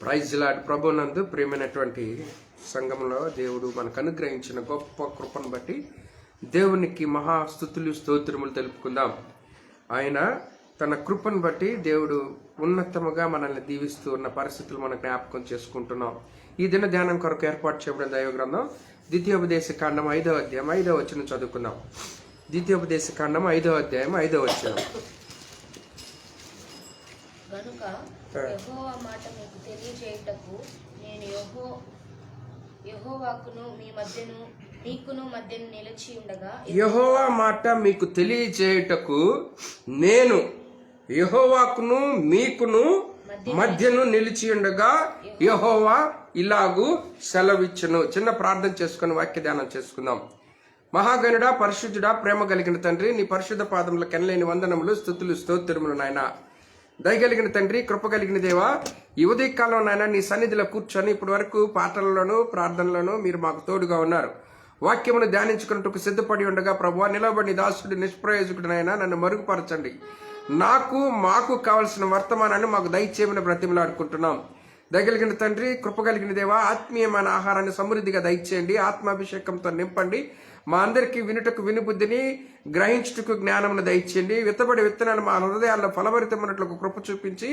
Praise lord. ప్రభునందు ప్రియమైనటువంటి సంఘంలో దేవుడు మనకు అనుగ్రహించిన గొప్ప కృపను బట్టి దేవునికి మహాస్తుతులు స్తోత్రములు తెలుపుకుందాం. ఆయన తన కృపను బట్టి దేవుడు ఉన్నతముగా మనల్ని దీవిస్తూ ఉన్న పరిస్థితులు మనం జ్ఞాపకం చేసుకుంటున్నాం. ఈ దిన ధ్యానం కొరకు ఏర్పాటు చేయబడిన దైవ గ్రంథం ద్వితీయోపదేశ కాండం 5వ అధ్యాయం 5వ వచనం చదువుకుందాం. ద్వితీయోపదేశ కాండం 5వ అధ్యాయం 5వ వచనం. గనుక యెహోవా మాట మీకు తెలియజేయుటకు నేను యెహోవాకును మీ మధ్యను మీకును మధ్యను నిలిచి ఉండగా, యెహోవా మాట మీకు తెలియజేయుటకు నేను యెహోవాకును మీకును మధ్యను నిలిచి ఉండగా యెహోవా ఇలాగు సెలవిచ్చును. చిన్న ప్రార్థన చేసుకుని వాక్య ధ్యానం చేసుకుందాం. మహాగణుడా, పరిశుద్ధుడా, ప్రేమ కలిగిన తండ్రి, నీ పరిశుద్ధ పాదముల కెనలేని వందనములు, స్తుతులు, స్తోత్రములు నాయన. దయగలిగిన తండ్రి, కృప కలిగిన దేవా, ఈ ఉదయకాలం నాయన నీ సన్నిధిలో కూర్చొని ఇప్పటి వరకు పాటలలోను ప్రార్థనలోను మీరు మాకు తోడుగా ఉన్నారు. వాక్యమును ధ్యానించుకున్నట్టుకు సిద్ధపడి ఉండగా ప్రభువా, నిలబడి దాసుడు నిష్ప్రయోజకుడినైనా నన్ను మరుగుపరచండి. మాకు కావలసిన వర్తమానాన్ని మాకు దయచేయమని బ్రతిమలాడుకుంటున్నాం. దయగలిగిన తండ్రి, కృప కలిగిన దేవా, ఆత్మీయమైన ఆహారాన్ని సమృద్ధిగా దయచేయండి. ఆత్మాభిషేకంతో నింపండి. మా అందరికీ వినుటకు వినుబుద్ధిని, గ్రహించుటకు జ్ఞానమును దయచేయండి. విత్తబడి విత్తనాలు మా హృదయాల్లో ఫలభరితమైనట్లకు కృప చూపించి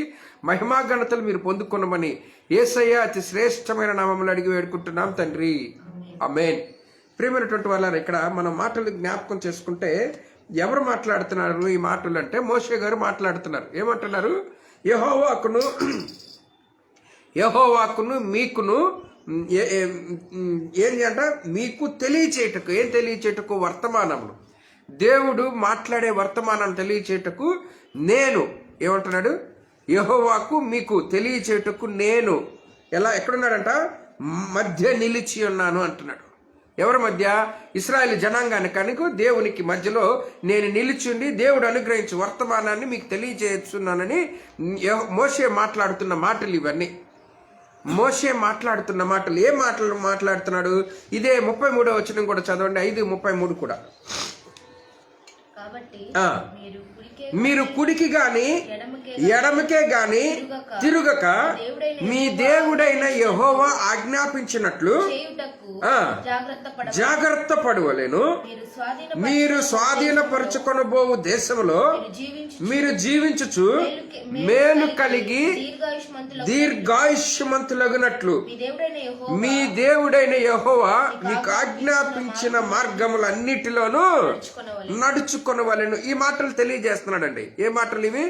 మహిమాఘనతలు మీరు పొందుకున్నామని యేసయ్య అతి శ్రేష్టమైన నామములు అడిగి వేడుకుంటున్నాం తండ్రి, ఆమేన్. ప్రియమైనటువంటి వాళ్ళ, ఇక్కడ మనం మాటలు జ్ఞాపకం చేసుకుంటే ఎవరు మాట్లాడుతున్నారు ఈ మాటలు అంటే మోషే గారు మాట్లాడుతున్నారు. ఏమంటున్నారు? యెహోవాకును మీకును ఏంటి అంట? మీకు తెలియచేయటకు. ఏం తెలియచేయటకు? వర్తమానములు. దేవుడు మాట్లాడే వర్తమానం తెలియచేయటకు నేను ఏమంటున్నాడు? యెహోవాకు మీకు తెలియచేయటకు నేను ఎక్కడున్నాడంట? మధ్య నిలిచి ఉన్నాను అంటున్నాడు. ఎవరి మధ్య? ఇశ్రాయేలు జనాంగాన్ని కనుక దేవునికి మధ్యలో నేను నిలిచిండి దేవుడు అనుగ్రహించి వర్తమానాన్ని మీకు తెలియజేస్తున్నానని మోషే మాట్లాడుతున్న మాటలు ఇవన్నీ. మోషే మాట్లాడుతున్న మాటలు. ఏ మాటలు మాట్లాడుతున్నాడు? ఇదే 33వ వచనం కూడా చదవండి. 5:33 కూడా. మీరు కుడికి గాని ఎడమకే గాని తిరుగక మీ దేవుడైన యెహోవా ఆజ్ఞాపించినట్లు జాగ్రత్త పడవలెను. మీరు స్వాధీనపరచుకొనబోవు దేశంలో మీరు జీవించుచు మేలు కలిగి దీర్ఘాయుష్మంతులగునట్లు మీ దేవుడైన యెహోవా మీకు ఆజ్ఞాపించిన మార్గములన్నిటిలోనూ నడుచుకొనవలెను. ఈ మాటలు తెలియజేస్తున్నాడండి. ఏ మాటలు ఇవి?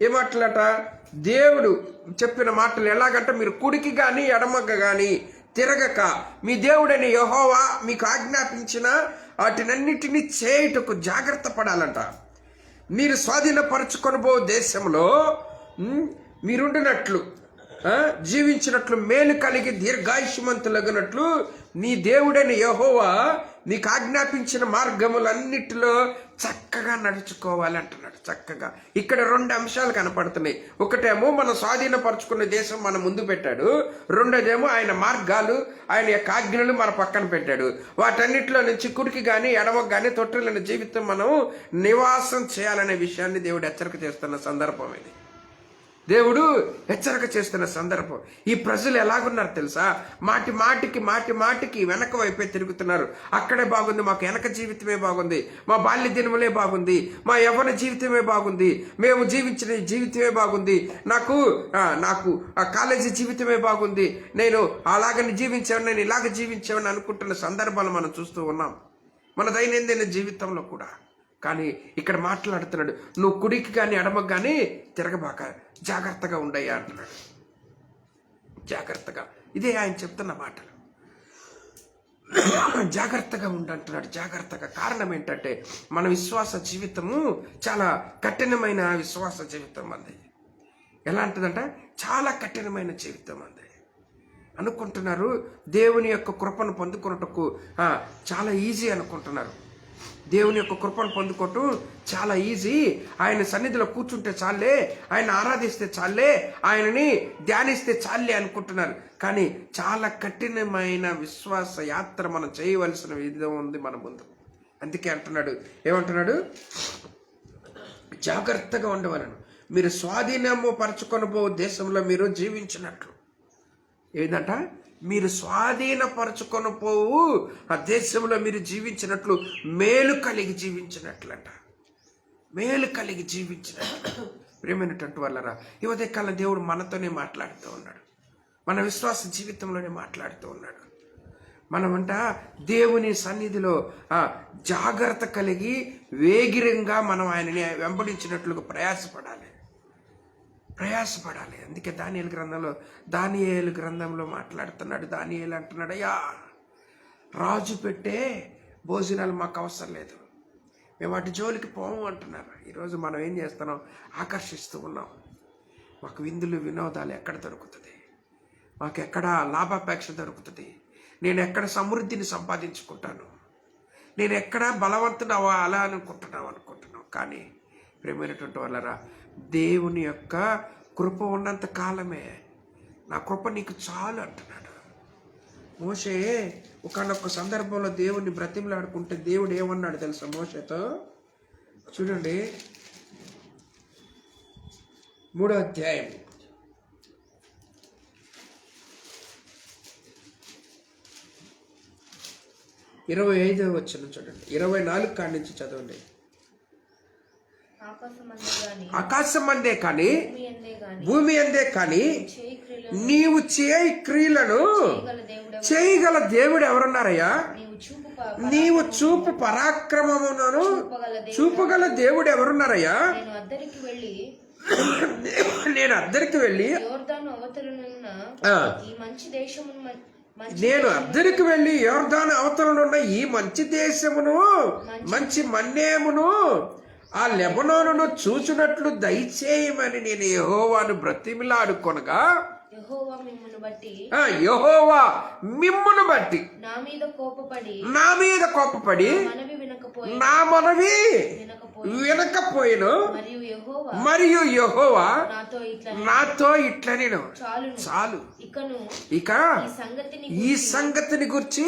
ఏ మాటలట? దేవుడు చెప్పిన మాటలు. ఎలాగంటే మీరు కుడికి గాని ఎడమక గాని తిరగక మీ దేవుడైన యెహోవా మీకు ఆజ్ఞాపించిన వాటినన్నిటినీ చేయుటకు జాగ్రత్త పడాలంట. మీరు స్వాధీనపరచుకొనబో దేశంలో మీరుండినట్లు, జీవించినట్లు, మేలు కలిగి దీర్ఘాయుష్మంతులగినట్లు నీ దేవుడైన యెహోవా నీకు ఆజ్ఞాపించిన మార్గములన్నిటిలో చక్కగా నడుచుకోవాలి అంటున్నాడు. చక్కగా ఇక్కడ 2 అంశాలు కనపడుతున్నాయి. ఒకటేమో మనం స్వాధీనపరచుకునే దేశం మన ముందు పెట్టాడు. రెండోదేమో ఆయన మార్గాలు, ఆయన యొక్క ఆజ్ఞలు మన పక్కన పెట్టాడు. వాటన్నిటిలో నుంచి కుడికి గాని ఎడమకు గాని తొట్టిల్లని జీవితం మనం నివాసం చేయాలనే విషయాన్ని దేవుడు హెచ్చరిక చేస్తున్న సందర్భం ఇది. దేవుడు హెచ్చరిక చేస్తున్న సందర్భం. ఈ ప్రజలు ఎలాగున్నారు తెలుసా? మాటికి వెనక వైపే తిరుగుతున్నారు. అక్కడే బాగుంది, మాకు వెనక జీవితమే బాగుంది, మా బాల్య దినములే బాగుంది, మా యవ్వన జీవితమే బాగుంది, మేము జీవించిన జీవితమే బాగుంది, నాకు ఆ కాలేజీ జీవితమే బాగుంది, నేను అలాగని జీవించాను, నేను ఇలాగ జీవించామని అనుకుంటున్న సందర్భాలు మనం చూస్తూ ఉన్నాం మన దైనందిన జీవితంలో కూడా. కానీ ఇక్కడ మాట్లాడుతున్నాడు, నువ్వు కుడికి కానీ ఎడమకు కానీ తిరగబాక, జాగ్రత్తగా ఉండయ్యా అంటున్నాడు. జాగ్రత్తగా. ఇదే ఆయన చెప్తున్న మాటలు. జాగ్రత్తగా ఉండంటున్నాడు. జాగ్రత్తగా. కారణం ఏంటంటే మన విశ్వాస జీవితము చాలా కఠినమైన విశ్వాస జీవితం అంది. ఎలాంటిదంట? చాలా కఠినమైన జీవితం అంది. అనుకుంటున్నారు దేవుని యొక్క కృపను పొందుకున్నట్టుకు చాలా ఈజీ అనుకుంటున్నారు. దేవుని యొక్క కృపను పొందుకోవటం చాలా ఈజీ. ఆయన సన్నిధిలో కూర్చుంటే చాలే, ఆయన ఆరాధిస్తే చాలే, ఆయనని ధ్యానిస్తే చాలే అనుకుంటున్నారు. కానీ చాలా కఠినమైన విశ్వాస యాత్ర మనం చేయవలసిన విధం ఉంది మన ముందు. అందుకే అంటున్నాడు, ఏమంటున్నాడు? జాగ్రత్తగా ఉండవలను. మీరు స్వాధీనము పరచుకొనబో దేశంలో మీరు జీవించినట్లు. ఏంటంట, మీరు స్వాధీనపరచుకొని పోవు ఆ దేశంలో మీరు జీవించినట్లు మేలు కలిగి జీవించినట్లంట. మేలు కలిగి జీవించినట్లు. ప్రియమైనటువంటి వాళ్ళరా, ఈ ఉదయకాలం దేవుడు మనతోనే మాట్లాడుతూ ఉన్నాడు. మన విశ్వాస జీవితంలోనే మాట్లాడుతూ ఉన్నాడు. మనమంట దేవుని సన్నిధిలో జాగ్రత్త కలిగి వేగిరంగా మనం ఆయనని వెంబడించినట్లుగా ప్రయాసపడాలి. అందుకే దానియేలు గ్రంథంలో మాట్లాడుతున్నాడు. దానియేలు అంటున్నాడు, అయ్యా రాజు పెట్టే భోజనాలు మాకు అవసరం లేదు, మేము వాటి జోలికి పోము అంటున్నారు. ఈరోజు మనం ఏం చేస్తున్నాం, ఆకర్షిస్తూ ఉన్నాం. మాకు విందులు వినోదాలు ఎక్కడ దొరుకుతుంది, మాకు ఎక్కడ లాభాపేక్ష దొరుకుతుంది, నేను ఎక్కడ సమృద్ధిని సంపాదించుకుంటాను, నేను ఎక్కడ బలవంతుడు అలా అనుకుంటున్నాం. కానీ ప్రియమైనటువంటి వాళ్ళరా, దేవుని యొక్క కృప ఉన్నంత కాలమే నా కృప నీకు చాలు అంటున్నాడు. మోషే ఒకానొక సందర్భంలో దేవుణ్ణి బ్రతిమలాడుకుంటే దేవుడు ఏమన్నాడు తెలుసా మోషేతో? చూడండి, 3వ అధ్యాయం 25వ వచనం చూడండి. 24 కాడి నుంచి చదవండి. ఆకాశం అందే కానీ భూమి అందే కానీ నీవు చేయి క్రియలను చేయగల దేవుడు ఎవరున్నారయ్యా? నీవు చూపు పరాక్రమమును చూపగల దేవుడు ఎవరున్నారయ్యా? నేను అద్దరికి వెళ్ళి యోర్దాను అవతలనున్న ఈ మంచి దేశమును మంచి మన్నేమును ఆ లెబనోనును చూచునట్లు దయచేయమని నేను యెహోవాను బ్రతిమిలాడుకొనగా యెహోవా మిమ్మును బట్టి నా మీద కోపపడి నా మనవి వినకపోయిను. మరియు యెహోవా నాతో ఇట్లా నేను చాలు, ఇక ఈ సంగతిని గురించి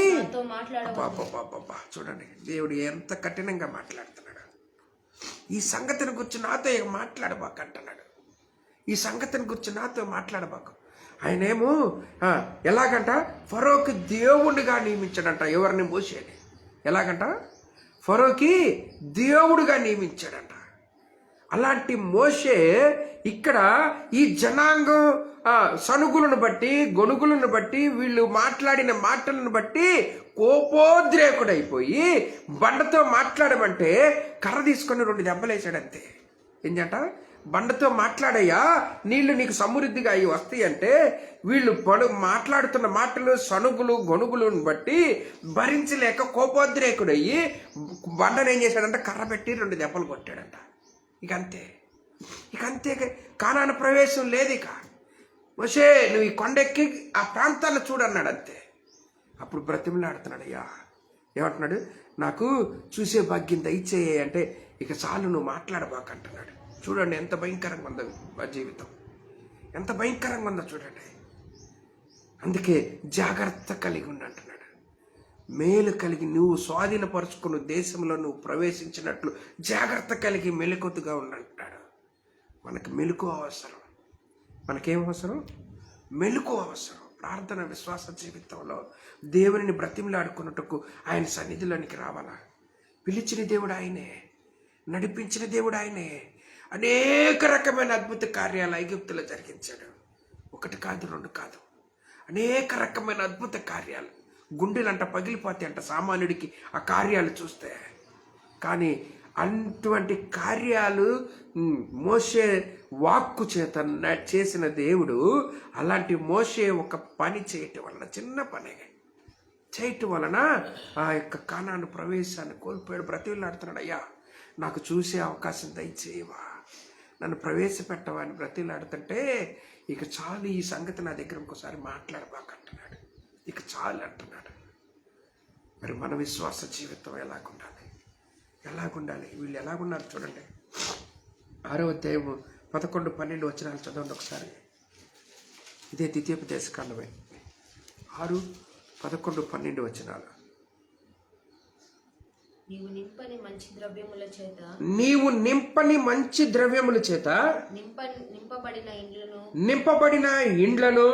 చూడండి, దేవుడు ఎంత కఠినంగా మాట్లాడుతున్నాడు. ఈ సంగతిని గురించి నాతో మాట్లాడబాకు అంటున్నాడు. ఈ సంగతిని గురించి నాతో మాట్లాడబాకు. ఆయనేమో ఎలాగంట, ఫరోకి దేవుడిగా నియమించాడంట. ఎవరిని? మోషేని. ఎలాగంట, ఫరోకి దేవుడుగా నియమించాడంట. అలాంటి మోషే ఇక్కడ ఈ జనాంగం సనుగులను బట్టి గొనుగులను బట్టి వీళ్ళు మాట్లాడిన మాటలను బట్టి కోపోద్రేకుడైపోయి బండతో మాట్లాడమంటే కర్ర తీసుకొని 2 దెబ్బలేసాడంతే. ఏంటంట, బండతో మాట్లాడయ్యా నీళ్లు నీకు సమృద్ధిగా అయ్యి వస్తాయి అంటే వీళ్ళు మాట్లాడుతున్న మాటలు సనుగులు గొనుగులను బట్టి భరించలేక కోపోద్రేకుడయ్యి బండను ఏం చేశాడంట, కర్ర పెట్టి 2 దెబ్బలు కొట్టాడంట. ఇక అంతే కానాను ప్రవేశం లేదు. ఇక మోషే నువ్వు ఈ కొండెక్కి ఆ ప్రాంతాన్ని చూడన్నాడు అంతే. అప్పుడు బ్రతిమలాడుతున్నాడు. అయ్యా ఏమంటున్నాడు, నాకు చూసే భాగ్యం దయచేయ అంటే ఇక చాలు నువ్వు మాట్లాడబాకంటున్నాడు. చూడండి ఎంత భయంకరంగా ఉందో మా జీవితం, ఎంత భయంకరంగా ఉందో చూడండి. అందుకే జాగ్రత్త కలిగి ఉండంటున్నాడు. మేలు కలిగి నువ్వు స్వాధీనపరుచుకున్న దేశంలో నువ్వు ప్రవేశించినట్లు జాగ్రత్త కలిగి మెలకువగా ఉండంటున్నాడు. మనకి మెలకు అవసరం. మనకేం అవసరం? మెలకు అవసరం. ప్రార్థన విశ్వాస జీవితంలో దేవుని బ్రతిమలాడుకున్నట్టుకు ఆయన సన్నిధిలోనికి రావాలా. పిలిచిన దేవుడు ఆయనే, నడిపించిన దేవుడు ఆయనే. అనేక రకమైన అద్భుత కార్యాలు ఐగుప్తులో జరిగించాడు. 1 కాదు 2 కాదు, అనేక రకమైన అద్భుత కార్యాలు. గుండెలంట పగిలిపోతాయి అంట సామాన్యుడికి ఆ కార్యాలు చూస్తే. కానీ అటువంటి కార్యాలు మోషే వాక్కు చేత చేసిన దేవుడు అలాంటి మోషే ఒక పని చేయటం వలన, చిన్న పని చేయటం వలన ఆ యొక్క కానాను ప్రవేశాన్ని కోల్పోయాడు. బ్రతిమలాడుతున్నాడు. అయ్యా నాకు చూసే అవకాశం దయచేయవా, నన్ను ప్రవేశపెట్టవా అని బ్రతిమలాడుతుంటే ఇక చాలు ఈ సంగతి నా దగ్గర ఇంకోసారి మాట్లాడబాకంటున్నాడు. ఇక చాలు అంటున్నాడు. మరి మన విశ్వాస జీవితం ఎలాగుండాలి? వీళ్ళు ఎలాగున్నారు చూడండి. 6వ అధ్యాయం 11, 12 వచనాలు చదవండి ఒకసారి. ఇదే ద్వితీయోపదేశకాండమే. 6, 11, 12 వచనాలు. నీవు నింపని మంచి ద్రవ్యముల చేత నింపబడిన ఇండ్లను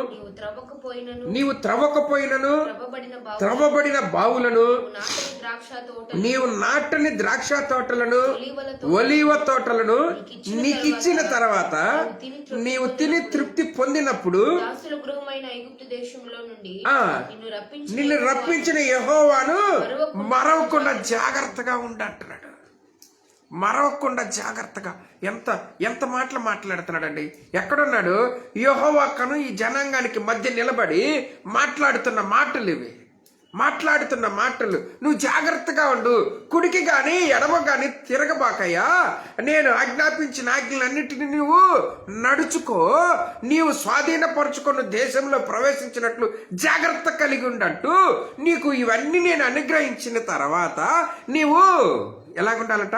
త్రవ్వకపోయినను త్రవ్వబడిన బావులను నీవు నాటని ద్రాక్ష తోటలను ఒలీవ తోటలను నీకు ఇచ్చిన తర్వాత నీవు తిని తృప్తి పొందినప్పుడు దాసుల గృహమైన ఐగుప్తు దేశంలో నుండి నిన్ను రప్పించిన యెహోవాను మరవకుండా జాగ్రత్తగా ఉండంటున్నాడు. మరవకుండా జాగ్రత్తగా ఎంత ఎంత మాటలు మాట్లాడుతున్నాడండి. ఎక్కడున్నాడు? యెహోవాకను ఈ జనాంగానికి మధ్య నిలబడి మాట్లాడుతున్న మాటలు ఇవి. మాట్లాడుతున్న మాటలు నువ్వు జాగ్రత్తగా ఉండు, కుడికి గాని ఎడమ గాని తిరగబాకయ్యా, నేను ఆజ్ఞాపించిన ఆజ్ఞలన్నిటిని నువ్వు నడుచుకో, నీవు స్వాధీనపరుచుకున్న దేశంలో ప్రవేశించినట్లు జాగ్రత్త కలిగి ఉండంటూ నీకు ఇవన్నీ నేను అనుగ్రహించిన తర్వాత నీవు ఎలాగుండాలట?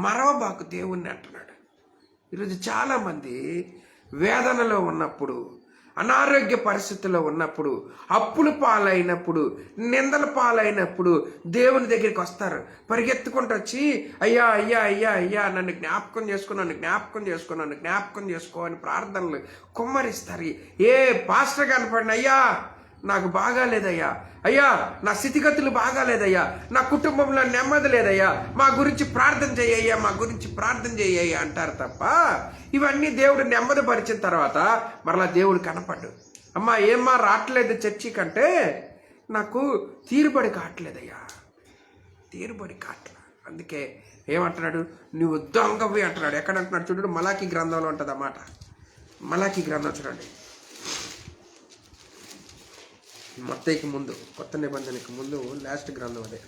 మరవబాకు దేవుణ్ణి అంటున్నాడు. ఈరోజు చాలా మంది వేదనలో ఉన్నప్పుడు, అనారోగ్య పరిస్థితుల్లో ఉన్నప్పుడు, అప్పుల పాలైనప్పుడు, నిందల పాలైనప్పుడు దేవుని దగ్గరికి వస్తారు. పరిగెత్తుకుంటూ వచ్చి అయ్యా అయ్యా అయ్యా అయ్యా నన్ను జ్ఞాపకం చేసుకో, నన్ను జ్ఞాపకం చేసుకో, నన్ను జ్ఞాపకం చేసుకో అని ప్రార్థనలు కుమ్మరిస్తారు. ఏ పాస్టర్ కనపడిన అయ్యా నాకు బాగాలేదయ్యా, అయ్యా నా స్థితిగతులు బాగాలేదయ్యా, నా కుటుంబంలో నెమ్మది లేదయ్యా, మా గురించి ప్రార్థన చేయ్యా, మా గురించి ప్రార్థన చేయ్యా అంటారు తప్ప ఇవన్నీ దేవుడు నెమ్మది పరిచిన తర్వాత మరలా దేవుడు కనపడ్డు. అమ్మా ఏమ్మా రావట్లేదు చర్చి కంటే, నాకు తీరుబడి కావట్లేదయ్యా, తీరుబడి కావట్లే. అందుకే ఏమంటున్నాడు? నువ్వు దొంగవి అంటున్నాడు. ఎక్కడ అంటున్నాడు చూడండి, మలాకి గ్రంథంలో ఉంటుంది అన్నమాట. మలాకి గ్రంథం చూడండి, మత్తయికి ముందు, కొత్త నిబంధనకి ముందు లాస్ట్ గ్రంథం అదే.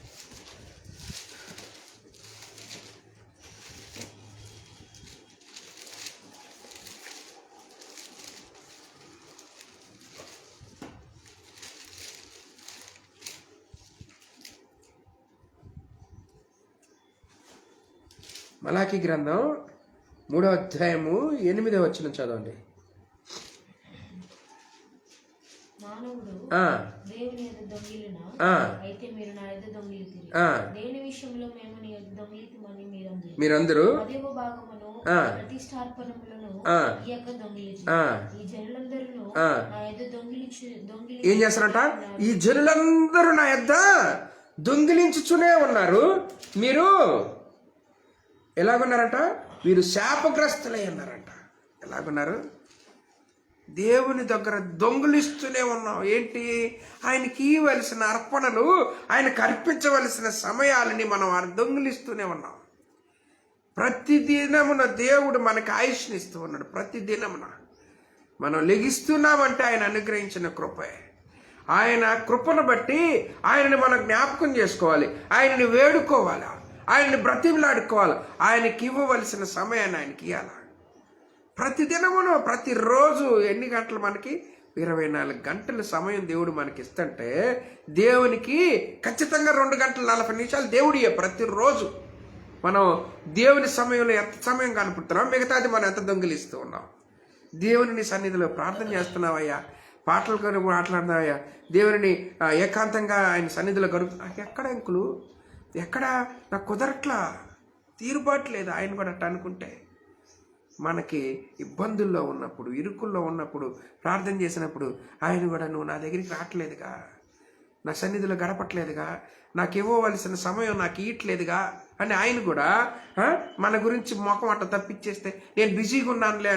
మలాకి గ్రంథం 3వ అధ్యాయము 8వ వచనం చదవండి. దేవుని యొద్ద దొంగిలిన అయితే మీరు నా యొద్ద దొంగిలితిరి. దేని విషయంలో మేము నీ యొద్ద దొంగిలితిమని మీరందరూ అదేవ భాగమును ప్రతిష్ఠార్పణములను ఇయ్యక దొంగిలించిరి. ఈ జనులందరూ నా యొద్ద దొంగిలి ఏం చేస్తారంట? ఈ జనులందరూ నా యొద్ద దొంగిలించుచునే ఉన్నారు. మీరు ఎలాగున్నారంట? వీరు శాపగ్రస్తులై ఉన్నారంట. ఎలాగున్నారు? దేవుని దగ్గర దొంగిలిస్తూనే ఉన్నాం. ఏంటి? ఆయనకి ఇవ్వవలసిన అర్పణలు, ఆయనకు అర్పించవలసిన సమయాలని మనం దొంగిలిస్తూనే ఉన్నాం. ప్రతిదినమున దేవుడు మనకు ఆయుష్ని ఇస్తూ ఉన్నాడు. ప్రతిదినమున మనం లెగిస్తున్నామంటే ఆయన అనుగ్రహించిన కృపే. ఆయన కృపను బట్టి ఆయనని మనం జ్ఞాపకం చేసుకోవాలి, ఆయనని వేడుకోవాలి, ఆయనని బ్రతిమలాడుకోవాలి, ఆయనకి ఇవ్వవలసిన సమయాన్ని ఆయనకి ఇవ్వాలి. ప్రతిదినమును ప్రతిరోజు ఎన్ని గంటలు? మనకి 24 గంటల సమయం దేవుడు మనకి ఇస్తుంటే దేవునికి ఖచ్చితంగా 2 గంటల 40 నిమిషాలు దేవుడియే ప్రతిరోజు. మనం దేవుని సమయంలో ఎంత సమయం కనపడుతున్నాం, మిగతాది మనం ఎంత దొంగిలిస్తూ ఉన్నాం. దేవుని సన్నిధిలో ప్రార్థన చేస్తున్నావయ్యా, పాటలు కొని మాట్లాడుతున్నావయ్యా, దేవుని ఏకాంతంగా ఆయన సన్నిధిలో గడుపుతున్నా. ఎక్కడ అంకులు, ఎక్కడ నాకు కుదరట్లా, తీరుబాటు లేదు. ఆయన కూడా అట్లా అనుకుంటే మనకి ఇబ్బందుల్లో ఉన్నప్పుడు, ఇరుకుల్లో ఉన్నప్పుడు ప్రార్థన చేసినప్పుడు ఆయన కూడా నువ్వు నా దగ్గరికి రావట్లేదుగా, నా సన్నిధిలో గడపట్లేదుగా, నాకు ఇవ్వవలసిన సమయం నాకు ఇవ్వట్లేదుగా అని ఆయన కూడా మన గురించి మొఖం అట్ట తప్పించేస్తే నేను బిజీగా ఉన్నానులే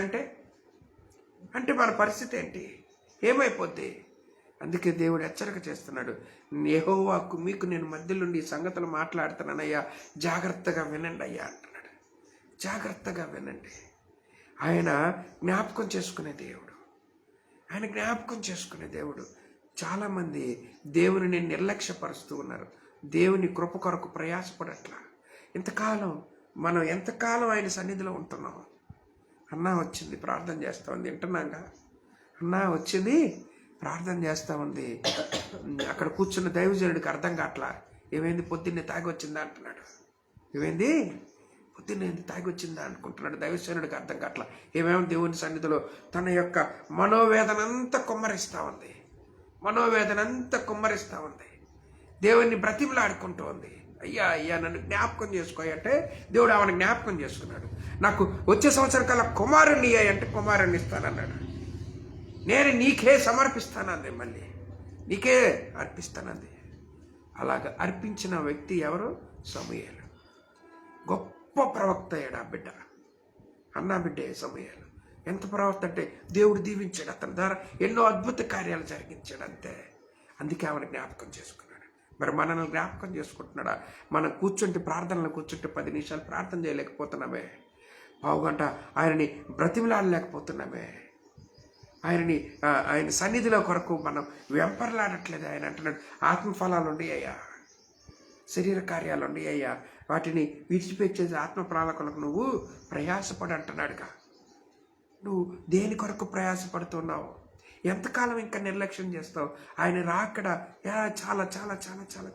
అంటే మన పరిస్థితి ఏంటి? ఏమైపోద్ది? అందుకే దేవుడు హెచ్చరిక చేస్తున్నాడు. యెహోవాకు మీకు నేను మధ్యలోండి ఈ సంగతులు మాట్లాడుతున్నానయ్యా, జాగ్రత్తగా వినండి అయ్యా అంటున్నాడు. జాగ్రత్తగా వినండి. ఆయన జ్ఞాపకం చేసుకునే దేవుడు, ఆయన జ్ఞాపకం చేసుకునే దేవుడు. చాలామంది దేవుని నిర్లక్ష్యపరుస్తూ ఉన్నారు, దేవుని కృప కొరకు ప్రయాసపడట్లా. ఇంతకాలం మనం ఎంతకాలం ఆయన సన్నిధిలో ఉంటున్నాం? అన్నా వచ్చింది ప్రార్థన చేస్తూ ఉంది, వింటున్నాగా. అన్నా వచ్చింది ప్రార్థన చేస్తూ ఉంది, అక్కడ కూర్చున్న దైవజనుడికి అర్థం కావట్లా. ఏమైంది? పొద్దున్నే తాగి వచ్చిందా అంటున్నాడు. ఏమైంది? పొద్దున్నే తాగి వచ్చిందా అనుకుంటున్నాడు. దైవజనుడికి అర్థం కావట్లా. ఏమేమో దేవుని సన్నిధిలో తన యొక్క మనోవేదన అంతా కుమ్మరిస్తూ ఉంది, మనోవేదన అంతా కుమ్మరిస్తూ ఉంది, దేవుణ్ణి బ్రతిమలాడుకుంటూ ఉంది. అయ్యా అయ్యా నన్ను జ్ఞాపకం చేసుకోయంటే దేవుడు ఆమెను జ్ఞాపకం చేసుకున్నాడు. నాకు వచ్చే సంవత్సరం కల్లా కుమారుణ్ణి అంటే కుమారుణ్ణి ఇస్తానన్నాడు. నేను నీకే సమర్పిస్తానంది, మళ్ళీ నీకే అర్పిస్తానంది. అలాగ అర్పించిన వ్యక్తి ఎవరు? సమూయేలు. గొప్ప ప్రవక్త అయ్యాడు ఆ బిడ్డ, అన్నా బిడ్డే సమూయేలు. ఎంత ప్రవక్త అంటే దేవుడు దీవించాడు, అతని ద్వారా ఎన్నో అద్భుత కార్యాలు జరిగించాడు. అంతే. అందుకే ఆమెను జ్ఞాపకం చేసుకున్నాడు. మరి మనల్ని జ్ఞాపకం చేసుకుంటున్నాడా? మనం ప్రార్థనలు కూర్చుంటే 10 నిమిషాలు ప్రార్థన చేయలేకపోతున్నామే, పావుగంట ఆయనని బ్రతిమలాడలేకపోతున్నామే, ఆయన సన్నిధిలో కొరకు మనం వెంపర్లాడట్లేదు. ఆయన అంటున్నాడు, ఆత్మఫలాలు ఉండయ్యా, శరీర కార్యాలు ఉండయ్యా, వాటిని విడిచిపెట్టేసి ఆత్మఫలాల కొరకు నువ్వు ప్రయాసపడి అంటున్నాడుగా. నువ్వు దేని కొరకు ప్రయాసపడుతున్నావు? ఎంతకాలం ఇంకా నిర్లక్ష్యం చేస్తావు? ఆయన రాకడ చాలా చాలా చాలా చాలా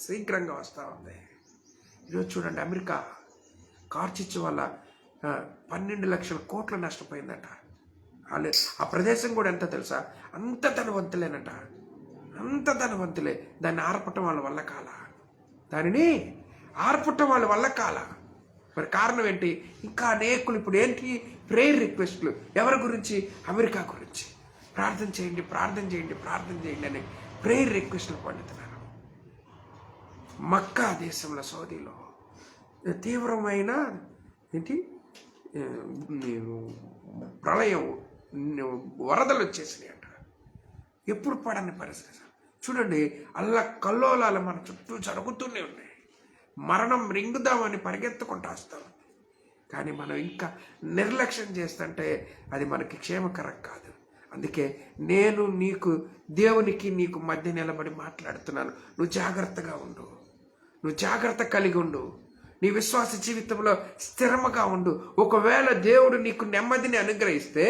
శీఘ్రంగా వస్తూ ఉంది. ఈరోజు చూడండి, అమెరికా కార్చిచ్చు వల్ల 12 లక్షల కోట్లు నష్టపోయిందట. ఆ ప్రదేశం కూడా ఎంత తెలుసా? అంత ధనవంతులేనట, అంత ధనవంతులే. దాన్ని ఆర్పటం వాళ్ళ వల్ల కాల, దానిని ఆర్పటం వాళ్ళ వల్ల కాల. మరి కారణం ఏంటి? ఇంకా అనేకులు ఇప్పుడు ఏంటి? ప్రేయర్ రిక్వెస్ట్లు. ఎవరి గురించి? అమెరికా గురించి. ప్రార్థన చేయండి, ప్రార్థన చేయండి, ప్రార్థన చేయండి అని ప్రేయర్ రిక్వెస్ట్లు పండుతున్నారు. మక్కా దేశంలో, సౌదీలో తీవ్రమైన ప్రళయం, వరదలు వచ్చేసినాయి అంట. ఎప్పుడు పడని పరిస్థితి. చూడండి, కల్లోలాలు మన చుట్టూ జరుగుతూనే ఉన్నాయి. మరణం రింగుదామని పరిగెత్తుకుంటూ వస్తాం. కానీ మనం ఇంకా నిర్లక్ష్యం చేస్తుంటే అది మనకి క్షేమకరం కాదు. అందుకే నేను దేవునికి నీకు మధ్య నిలబడి మాట్లాడుతున్నాను. నువ్వు జాగ్రత్తగా ఉండు, నువ్వు జాగ్రత్త కలిగి ఉండు, నీ విశ్వాస జీవితంలో స్థిరముగా ఉండు. ఒకవేళ దేవుడు నీకు నెమ్మదిని అనుగ్రహిస్తే,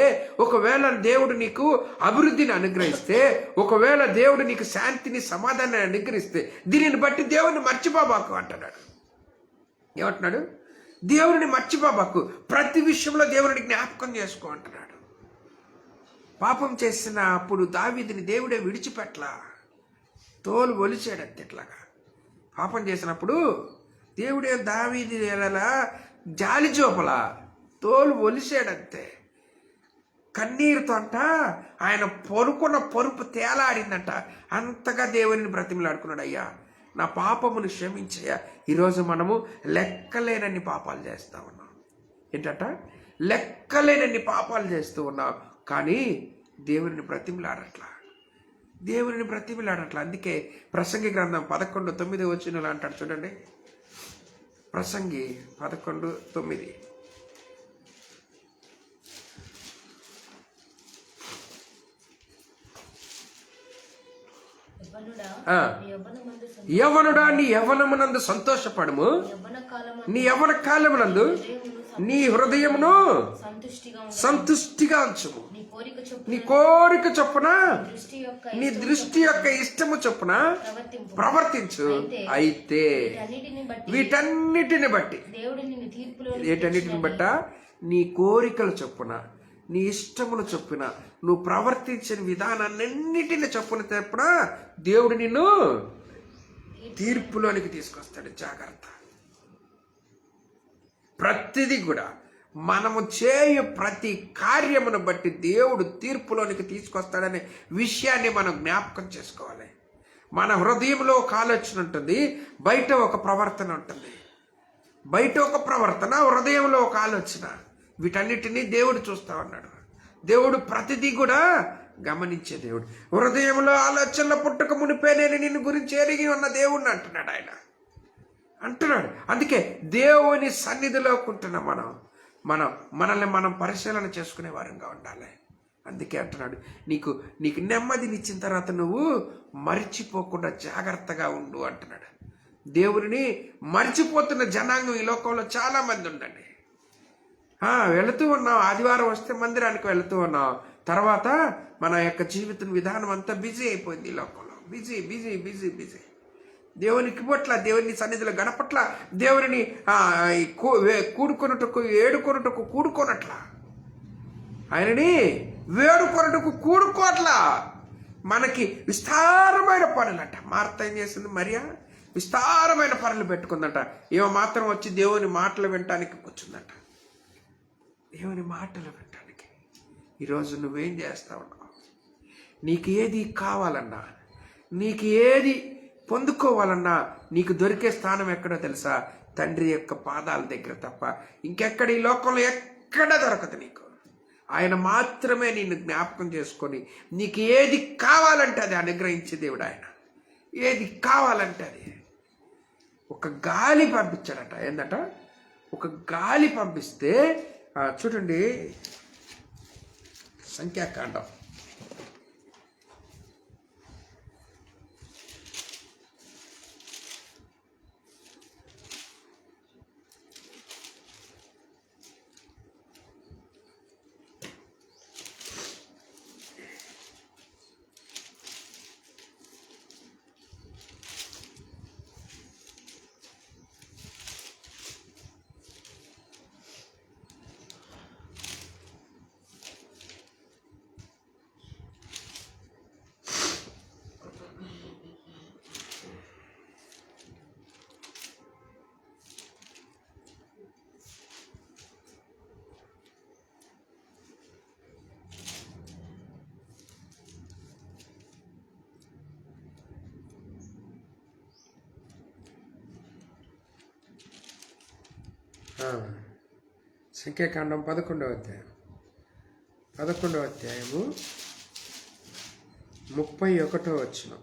ఒకవేళ దేవుడు నీకు అభివృద్ధిని అనుగ్రహిస్తే, ఒకవేళ దేవుడు నీకు శాంతిని సమాధానాన్ని అనుగ్రహిస్తే, దీనిని బట్టి దేవుడిని మర్చిపోబాకు అంటున్నాడు. ఏమంటున్నాడు? దేవుడిని మర్చిపోబాకు, ప్రతి విషయంలో దేవుడిని జ్ఞాపకం చేసుకో అంటున్నాడు. పాపం చేసిన అప్పుడు దావీదుని దేవుడే విడిచిపెట్టలా, తోలు ఒలిచాడంతే. ఇట్లాగా పాపం చేసినప్పుడు దేవుడే దావీదు ఎలా జాలి చూపలా, తోలు ఒలిసాడంతే. కన్నీరుతో అంట ఆయన పరుకున్న పరుపు తేలాడిందంట. అంతగా దేవుని బ్రతిమలాడుకున్నాడు, అయ్యా నా పాపమును క్షమించయ్యా. ఈరోజు మనము లెక్కలేనన్ని పాపాలు చేస్తూ ఉన్నాం. ఏంటంట? లెక్కలేనన్ని పాపాలు చేస్తూ ఉన్నాం. కానీ దేవుని బ్రతిమలాడట్లా, దేవుని బ్రతిమలాడట్లా. అందుకే ప్రసంగి గ్రంథం 11:9 అంటాడు చూడండి. ప్రసంగి 11:9. యవ్వనుడా, నీ యవ్వనమునందు సంతోషపడము, నీ యవ్వన కాలమునందు నీ హృదయమును సంతుష్టిగా ఉంచుము. నీ కోరిక చొప్పున, నీ దృష్టి యొక్క ఇష్టము చొప్పున ప్రవర్తించు. అయితే వీటన్నిటిని బట్టి, వీటన్నిటిని బట్ట నీ కోరికల చొప్పున, నీ ఇష్టముల చొప్పున నువ్వు ప్రవర్తించిన విధానాన్నిటిని చొప్పున దేవుడు నిన్ను తీర్పులోనికి తీసుకొస్తాడు. జాగ్రత్త. ప్రతిదీ కూడా మనము చేయు ప్రతి కార్యమును బట్టి దేవుడు తీర్పులోనికి తీసుకొస్తాడనే విషయాన్ని మనం జ్ఞాపకం చేసుకోవాలి. మన హృదయంలో ఒక ఆలోచన ఉంటుంది, బయట ఒక ప్రవర్తన ఉంటుంది. బయట ఒక ప్రవర్తన, హృదయంలో ఒక ఆలోచన. వీటన్నిటినీ దేవుడు చూస్తా ఉన్నాడు. దేవుడు ప్రతిదీ కూడా గమనించే దేవుడు. హృదయంలో ఆలోచనల పుట్టక మునిపే నేను నిన్ను గురించి ఎరిగి ఉన్న దేవుడిని అంటున్నాడు ఆయన, అంటున్నాడు. అందుకే దేవుని సన్నిధిలో ఉంటున్న మనల్ని మనం పరిశీలన చేసుకునే వారంగా ఉండాలి. అందుకే అంటున్నాడు, నీకు నెమ్మదినిచ్చిన తర్వాత నువ్వు మర్చిపోకుండా జాగ్రత్తగా ఉండు అంటున్నాడు. దేవుడిని మర్చిపోతున్న జనాంగం ఈ లోకంలో చాలా మంది ఉండండి. వెళుతూ ఉన్నాం, ఆదివారం వస్తే మందిరానికి వెళుతూ ఉన్నాం, తర్వాత మన యొక్క జీవితం విధానం అంతా బిజీ అయిపోయింది ఈ లోకంలో. Busy busy busy busy. దేవునికి పట్ల, దేవుని సన్నిధిలో గడపట్ల, దేవుని కూడుకొనుటకు ఏడుకొనుటకు కూడుకోనట్ల, ఆయనని వేడుకొనుటకు కూడుకోట్లా. మనకి విస్తారమైన పనులంట. మార్త ఏం చేసింది? మరియా విస్తారమైన పనులు పెట్టుకుందంట. ఏమో మాత్రం వచ్చి దేవుని మాటలు వినటానికి కూర్చుందంట. దేవుని మాటలు వినటానికి. ఈరోజు నువ్వేం చేస్తా ఉన్నావు? నీకు ఏది కావాలన్నా, నీకు ఏది పొందుకోవాలన్నా నీకు దొరికే స్థానం ఎక్కడో తెలుసా? తండ్రి యొక్క పాదాల దగ్గర తప్ప ఇంకెక్కడ ఈ లోకంలో ఎక్కడ దొరకదు నీకు. ఆయన మాత్రమే నిన్ను జ్ఞాపకం చేసుకొని నీకు ఏది కావాలంటే అది అనుగ్రహించే దేవుడు ఆయన. ఏది కావాలంటే అది. ఒక గాలి పంపించాడట. ఏందట? ఒక గాలి పంపిస్తే చూడండి, సంఖ్యాకాండం 11వ అధ్యాయం 31వ వచనం.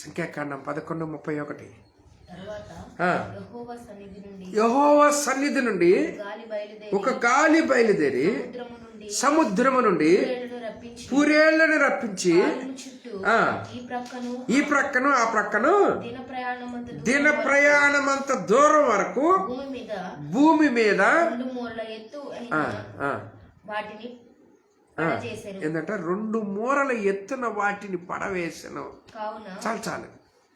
సంఖ్యాకాండం 11:31. యెహోవా సన్నిధి నుండి ఒక గాలి బయలుదేరి సముద్రము నుండి పూరేళ్లను రప్పించి ఈ ప్రక్కను ఆ ప్రక్కను దిన ప్రయాణమంత దూరం వరకు భూమి మీద ఏంటంటే 2 మూరల ఎత్తున వాటిని పడవేసను. చాలు.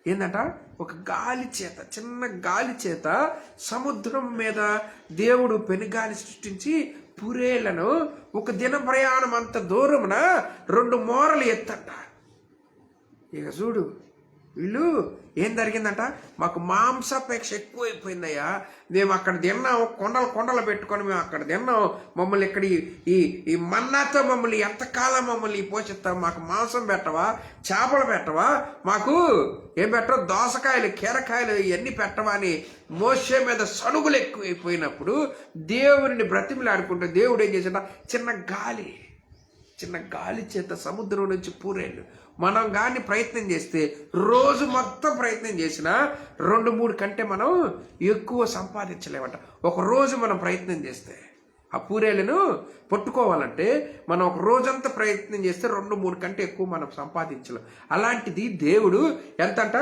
ఏంటంట? ఒక గాలి చేత, చిన్న గాలి చేత సముద్రం మీద దేవుడు పెనుగాలి సృష్టించి పురేళ్లను ఒక దిన ప్రయాణం అంత దూరమున 2 మూరలు ఎత్తంట. ఇక చూడు, వీళ్ళు ఏం జరిగిందంట? మాకు మాంసాపేక్ష ఎక్కువైపోయిందయ్యా, మేము అక్కడ తిన్నాం, కొండలు పెట్టుకొని మేము అక్కడ తిన్నాం, మమ్మల్ని ఇక్కడ ఈ మన్నాతో మమ్మల్ని ఎంతకాలం మమ్మల్ని పోషిస్తాం, మాకు మాంసం పెట్టవా, చేపలు పెట్టవా, మాకు ఏం పెట్టవు, దోసకాయలు కీరకాయలు ఇవన్నీ పెట్టవా అని మోషే మీద సనుగులు ఎక్కువైపోయినప్పుడు దేవుడిని బ్రతిమిలాడుకుంటే దేవుడు ఏం చేశాడ? చిన్న గాలి చేత సముద్రం నుంచి పూరేళ్ళు. మనం కానీ ప్రయత్నం చేస్తే, రోజు మొత్తం ప్రయత్నం చేసినా 2-3 కంటే మనం ఎక్కువ సంపాదించలేమంట. ఒక రోజు మనం ప్రయత్నం చేస్తే ఆ పూరేళ్ళను పట్టుకోవాలంటే మనం ఒక రోజంతా ప్రయత్నం చేస్తే 2-3 కంటే ఎక్కువ మనం సంపాదించలేం. అలాంటిది దేవుడు ఎంతంట?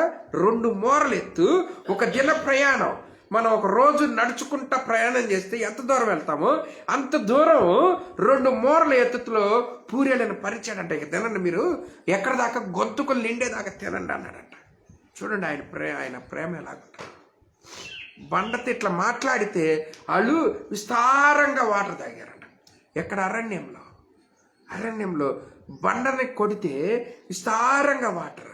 2 మూరలు ఎత్తు ఒక దిన ప్రయాణం. మనం ఒక రోజు నడుచుకుంటా ప్రయాణం చేస్తే ఎంత దూరం వెళ్తామో అంత దూరం 2 మూరల ఎత్తులో పూరేళ్ళను పరిచాడంట. ఇక తినండి మీరు, ఎక్కడ దాకా గొంతుకులు నిండేదాకా తినండి అన్నాడంట. చూడండి ఆయన ప్రేమ ఎలాగుంటుంది. బండతో ఇట్లా మాట్లాడితే వాళ్ళు విస్తారంగా వాటర్ తాగారంట. ఎక్కడ? అరణ్యంలో బండని కొడితే విస్తారంగా వాటర్.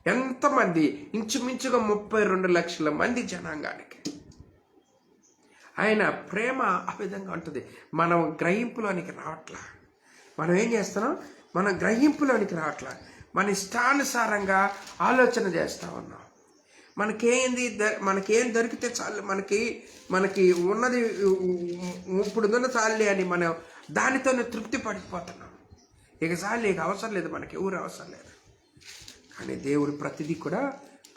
ఎంతమంది? ఇంచుమించుగా 32 లక్షల మంది జనాంగానికి. ఆయన ప్రేమ ఆ విధంగా ఉంటుంది. మనం గ్రహింపులోనికి రావట్లా. మనం ఏం చేస్తున్నాం? మనం గ్రహింపులోనికి రావట్లా. మన ఇష్టానుసారంగా ఆలోచన చేస్తూ ఉన్నాం. మనకేం దొరికితే చాలు, మనకి ఉన్నది ఇప్పుడున్న చాలే అని మనం దానితోనే తృప్తి పడిపోతున్నాం. ఇక చాలు, ఇక అవసరం లేదు, మనకి ఎవరు అవసరం లేదు. కానీ దేవుడు ప్రతిదీ కూడా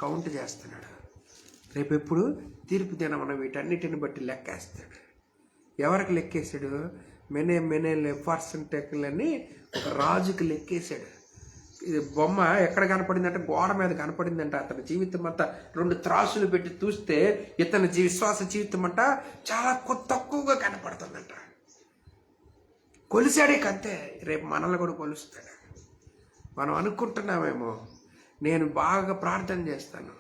కౌంట్ చేస్తున్నాడు. రేపెప్పుడు తీర్పు దిన మనం వీటన్నిటిని బట్టి లెక్కేస్తాడు. ఎవరికి లెక్కేశాడు? మెనే పర్సెంటేజ్లని ఒక రాజుకి లెక్కేశాడు. ఇది బొమ్మ ఎక్కడ కనపడిందంటే గోడ మీద కనపడిందంట. అతని జీవితం అంతా 2 త్రాసులు పెట్టి చూస్తే ఇతని విశ్వాస జీవితం అంట చాలా తక్కువగా కనపడుతుందంట. కొలిసాడే కంతే, రేపు మనల్ని కూడా కొలుస్తాడు. మనం అనుకుంటున్నామేమో, నేను బాగా ప్రార్థన చేస్తాను,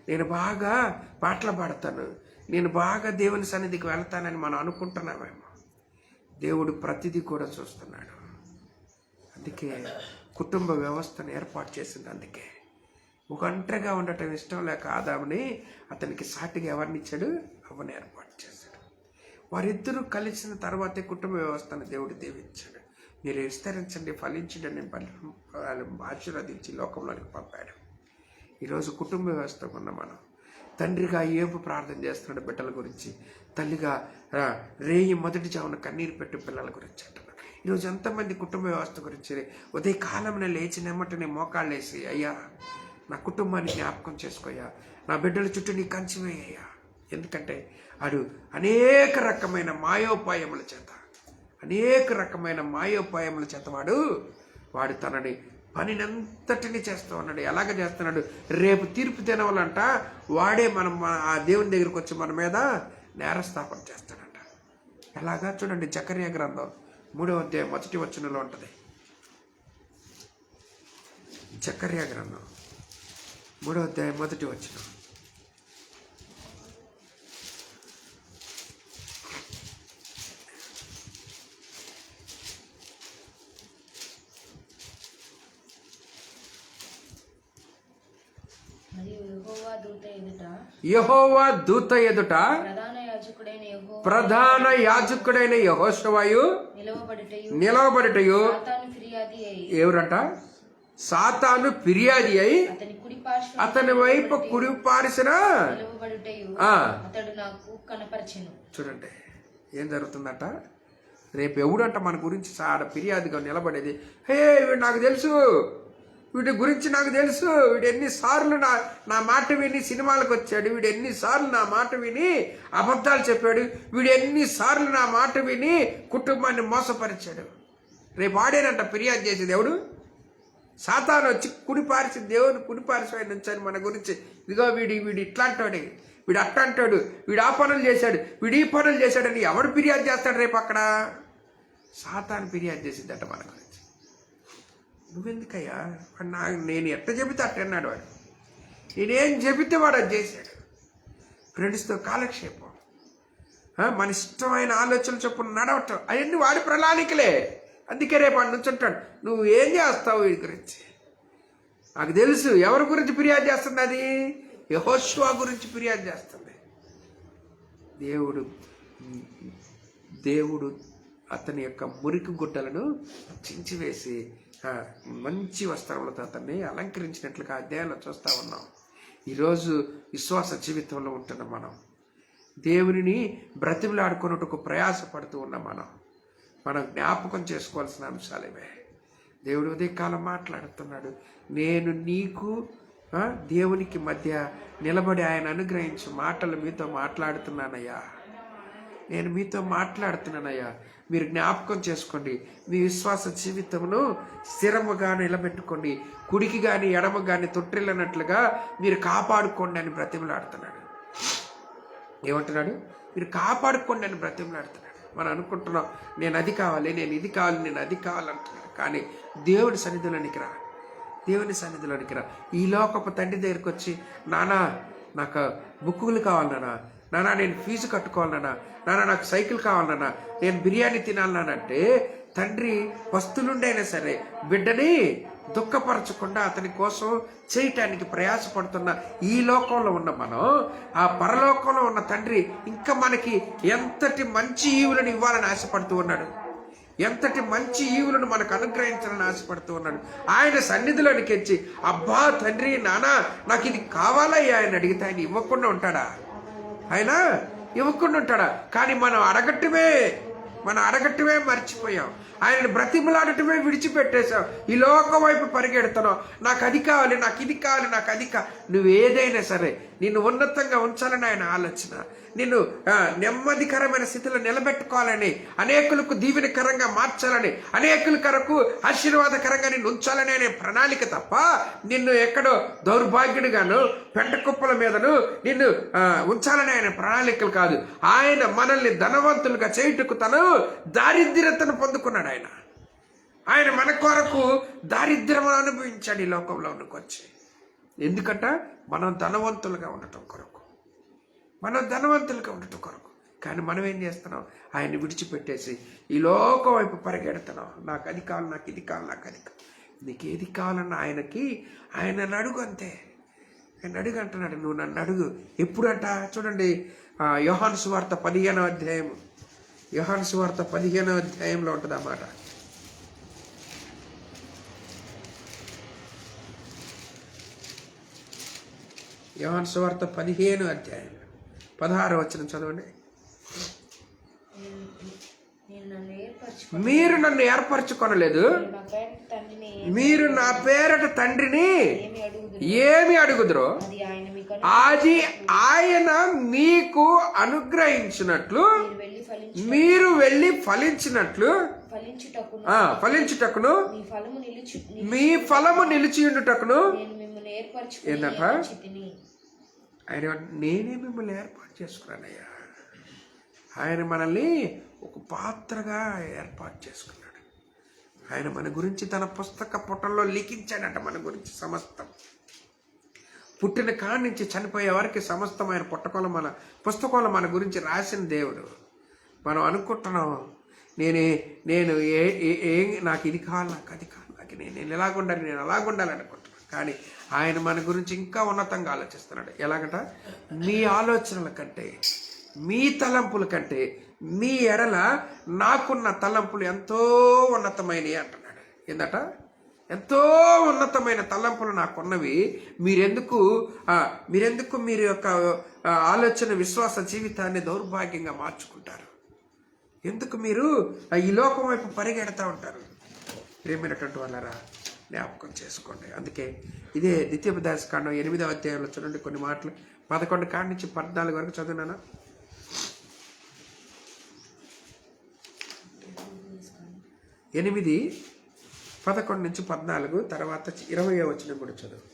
నేను బాగా పాటలు పాడతాను, నేను బాగా దేవుని సన్నిధికి వెళ్తానని మనం అనుకుంటున్నామేమో. దేవుడు ప్రతిదీ కూడా చూస్తున్నాడు. అందుకే కుటుంబ వ్యవస్థను ఏర్పాటు చేసింది. అందుకే ఒంటరిగా ఉండటం ఇష్టం లేక ఆదాముని అతనికి సాటిగా ఎవరినిచ్చాడు? అవ్వని ఏర్పాటు చేశాడు. వారిద్దరూ కలిసిన తర్వాతే కుటుంబ వ్యవస్థను దేవుడు దీవించాడు. మీరు విస్తరించండి, ఫలించండి, ఆశీర్వదించి లోకంలోనికి పంపాడు. ఈరోజు కుటుంబ వ్యవస్థ ఉన్న మనం తండ్రిగా ఏపు ప్రార్థన చేస్తున్నాడు బిడ్డల గురించి, తల్లిగా రేయి మొదటి జామున కన్నీరు పెట్టు పిల్లల గురించి అంటున్నాడు. ఈరోజు ఎంతమంది కుటుంబ వ్యవస్థ గురించి ఉదయకాలంలో లేచినమ్మటనే మోకాళ్ళు వేసి, అయ్యా నా కుటుంబాన్ని జ్ఞాపకం చేసుకోయ్యా, నా బిడ్డల చుట్టూ నీ కంచి వేయ్యా. ఎందుకంటే వాడు అనేక రకమైన మాయోపాయముల చేత వాడు తనని పనినంతటిని చేస్తూ ఉన్నాడు. ఎలాగ చేస్తున్నాడు? రేపు తీర్పు తినవాలంట వాడే ఆ దేవుని దగ్గరికి వచ్చి మన మీద నేరస్థాపన చేస్తాడంట. ఎలాగా చూడండి, జకర్యా గ్రంథం 3వ అధ్యాయం 1వ వచనంలో ఉంటుంది. జకర్యా గ్రంథం 3వ అధ్యాయం 1వ వచనం. యెహోవా దూత ఎదుట ప్రధాన యాజకుడైన యెహోషువయు నిలవబడుటయు ఎవరంట? సాతాను ఫిర్యాది అయి అతని వైపు కుడి పారిసిన. చూడండి ఏం జరుగుతుందట. రేపు ఎవడంట మన గురించి ఆడ ఫిర్యాదుగా నిలబడేది? హే వీడు నాకు తెలుసు, వీడి గురించి నాకు తెలుసు, వీడు ఎన్నిసార్లు నా మాట విని సినిమాలకు వచ్చాడు, వీడు ఎన్నిసార్లు నా మాట విని అబద్ధాలు చెప్పాడు, వీడు ఎన్నిసార్లు నా మాట విని కుటుంబాన్ని మోసపరిచాడు. రేపు ఆడేనంట ఫిర్యాదు చేసేది ఎవడు? సాతాను వచ్చి కుడిపారిసి దేవుని కుడిపారిసి నుంచని మన గురించి, ఇదిగో వీడు ఇట్లాంటాడు, వీడు అట్టంటాడు, వీడు ఆ పనులు చేశాడు, వీడు ఈ పనులు చేశాడని ఎవడు ఫిర్యాదు చేస్తాడు? రేపు అక్కడ సాతాను ఫిర్యాదు చేసిద్దంట మన గురించి. నువ్వెందుకయ్యా? నేను ఎట్ట చెబితే అట్టన్నాడు వాడు, నేనేం చెబితే వాడు అది చేశాడు. ఫ్రెండ్స్తో కాలక్షేపం, మన ఇష్టమైన ఆలోచనలు చొప్పున నడవటం, అవన్నీ వాడి ప్రణాళికలే. అందుకే రేపు వాడు నుంచుంటాడు, నువ్వు ఏం చేస్తావు వీడి గురించి? నాకు తెలుసు ఎవరి గురించి ఫిర్యాదు చేస్తుంది. అది యెహోషువ గురించి ఫిర్యాదు చేస్తుంది. దేవుడు అతని యొక్క మురికి గుడ్డలను చించివేసి మంచి వస్త్రములతో అతన్ని అలంకరించినట్లుగా అధ్యాయంలో చూస్తూ ఉన్నాం. ఈరోజు విశ్వాస జీవితంలో ఉంటున్న మనం దేవునిని బ్రతిమలాడుకున్నట్టుకు ప్రయాసపడుతూ ఉన్న మనం జ్ఞాపకం చేసుకోవాల్సిన అంశాలేవే. దేవుడు ఉదయకాలం మాట్లాడుతున్నాడు, నేను నీకు దేవునికి మధ్య నిలబడి ఆయన అనుగ్రహించు మాటలు మీతో మాట్లాడుతున్నానయ్యా, నేను మీతో మాట్లాడుతున్నానయ్యా. మీరు జ్ఞాపకం చేసుకోండి, మీ విశ్వాస జీవితమును స్థిరముగా నిలబెట్టుకోండి, కుడికి కానీ ఎడమ కానీ తొట్టిల్లనట్లుగా మీరు కాపాడుకోండి అని బ్రతిమలాడుతున్నాడు. ఏమంటున్నాడు? మీరు కాపాడుకోండి అని బ్రతిమలాడుతున్నాడు. మనం అనుకుంటున్నాం నేను అది కావాలి, నేను ఇది కావాలి, నేను అది కావాలంటున్నాడు. కానీ దేవుని సన్నిధిలోనికి రా. ఈ లోకపు తండ్రి దగ్గరికి వచ్చి, నానా నాకు బుక్కులు కావాలి నానా, నేను ఫీజు కట్టుకోవాలి నానా, నాకు సైకిల్ కావాలన్నా, నేను బిర్యానీ తినాలనంటే తండ్రి వస్తులుండైనా సరే బిడ్డని దుఃఖపరచకుండా అతని కోసం చేయటానికి ప్రయాసపడుతున్న ఈ లోకంలో ఉన్న మనం, ఆ పరలోకంలో ఉన్న తండ్రి ఇంకా మనకి ఎంతటి మంచి ఈవులను ఇవ్వాలని ఆశపడుతూ ఉన్నాడు, ఎంతటి మంచి ఈవులను మనకు అనుగ్రహించాలని ఆశపడుతూ ఉన్నాడు. ఆయన సన్నిధిలోనికి వచ్చి, అబ్బా తండ్రి నానా నాకు ఇది కావాలయ్యా ఆయన అడిగితే ఆయన ఇవ్వకుండా ఉంటాడా? ఆయన ఇవ్వకుండా ఉంటాడా? కానీ మనం అడగట్టమే మర్చిపోయాం, ఆయనను బ్రతిమలాడటమే విడిచిపెట్టేశాం, ఈ లోకం వైపు పరిగెడుతున్నాం. నాకు అది కావాలి, నాకు ఇది కావాలి, నాకు అది నువ్వు ఏదైనా సరే నిన్ను ఉన్నతంగా ఉంచాలని ఆయన ఆలోచన, నిన్ను నెమ్మదికరమైన స్థితిలో నిలబెట్టుకోవాలని, అనేకులకు దీవెనకరంగా మార్చాలని, అనేకుల కొరకు ఆశీర్వాదకరంగా నిన్ను ఉంచాలని అనే ప్రణాళిక తప్ప నిన్ను ఎక్కడో దౌర్భాగ్యుడిగాను పెంట కుప్పల మీదను నిన్ను ఉంచాలని ఆయన ప్రణాళికలు కాదు. ఆయన మనల్ని ధనవంతులుగా చేయుటకు తను దారిద్ర్యతను పొందుకున్నాడు. ఆయన మన కొరకు దారిద్ర్యం అనుభవించాడు ఈ లోకంలో వచ్చి. ఎందుకంట? మనం ధనవంతులుగా ఉండటం కొరకు, కానీ మనం ఏం చేస్తున్నాం? ఆయన్ని విడిచిపెట్టేసి ఈ లోకం వైపు పరిగెడుతున్నాం. నాకు అది కావాలి, నాకు ఇది కావాలి, నాకు అది కావాలి. నీకు ఏది కావాలన్నా ఆయన అడుగు, అంతే. ఆయన అడుగు అంటున్నాడు, నువ్వు నన్ను అడుగు. ఎప్పుడంట? చూడండి యోహాను సువార్త 15వ అధ్యాయం యోహాను సువార్త 15వ అధ్యాయంలో ఉంటుంది ఆ మాట. యోహాను సువార్త 15వ అధ్యాయం 16వ వచనం చదవండి. మీరు నన్ను ఏర్పరచుకొనలేదు, మీరు నా పేరట తండ్రిని ఏమి అడుగుదురో అది ఆయన మీకు అనుగ్రహించినట్లు మీరు వెళ్ళి ఫలించినట్లు ఫలించుటకును మీ ఫలము నిలిచియుండుటకును ఏంటట ఆయన నేనే మిమ్మల్ని ఏర్పాటు చేసుకున్నానయ్యా. ఆయన మనల్ని ఒక పాత్రగా ఏర్పాటు చేసుకున్నాడు. ఆయన మన గురించి తన పుస్తక పుటల్లో లిఖించాడట. మన గురించి సమస్తం పుట్టిన కాడి నుంచి చనిపోయే వరకు సమస్తం ఆయన పుస్తకంలో మన గురించి రాసిన దేవుడు. మనం అనుకుంటున్నాం నేను నాకు ఇది కావాలి, నాకు అది కావాలి, నాకు నేను ఎలాగుండాలి, నేను అలాగుండాలి అనుకుంటున్నాను. కానీ ఆయన మన గురించి ఇంకా ఉన్నతంగా ఆలోచిస్తున్నాడు. ఎలాగట, మీ ఆలోచనల కంటే మీ తలంపుల కంటే మీ ఎడల నాకున్న తలంపులు ఎంతో ఉన్నతమైనవి అంటున్నాడు. ఏందట, ఎంతో ఉన్నతమైన తలంపులు నాకున్నవి. మీరెందుకు మీరు యొక్క ఆలోచన విశ్వాస జీవితాన్ని దౌర్భాగ్యంగా మార్చుకుంటారు? ఎందుకు మీరు ఈ లోకం వైపు పరిగెడతా ఉంటారు? ప్రేమైనటువంటి వాళ్ళరా, జ్ఞాపకం చేసుకోండి. అందుకే ఇదే ద్వితీయోపదేశకాండం 8వ అధ్యాయంలో చూడండి కొన్ని మాటలు. 11 కాడి నుంచి 14 వరకు చదివినానా? 8, 11 నుంచి 14 తర్వాత 20వ వచనం కూడా చదువు.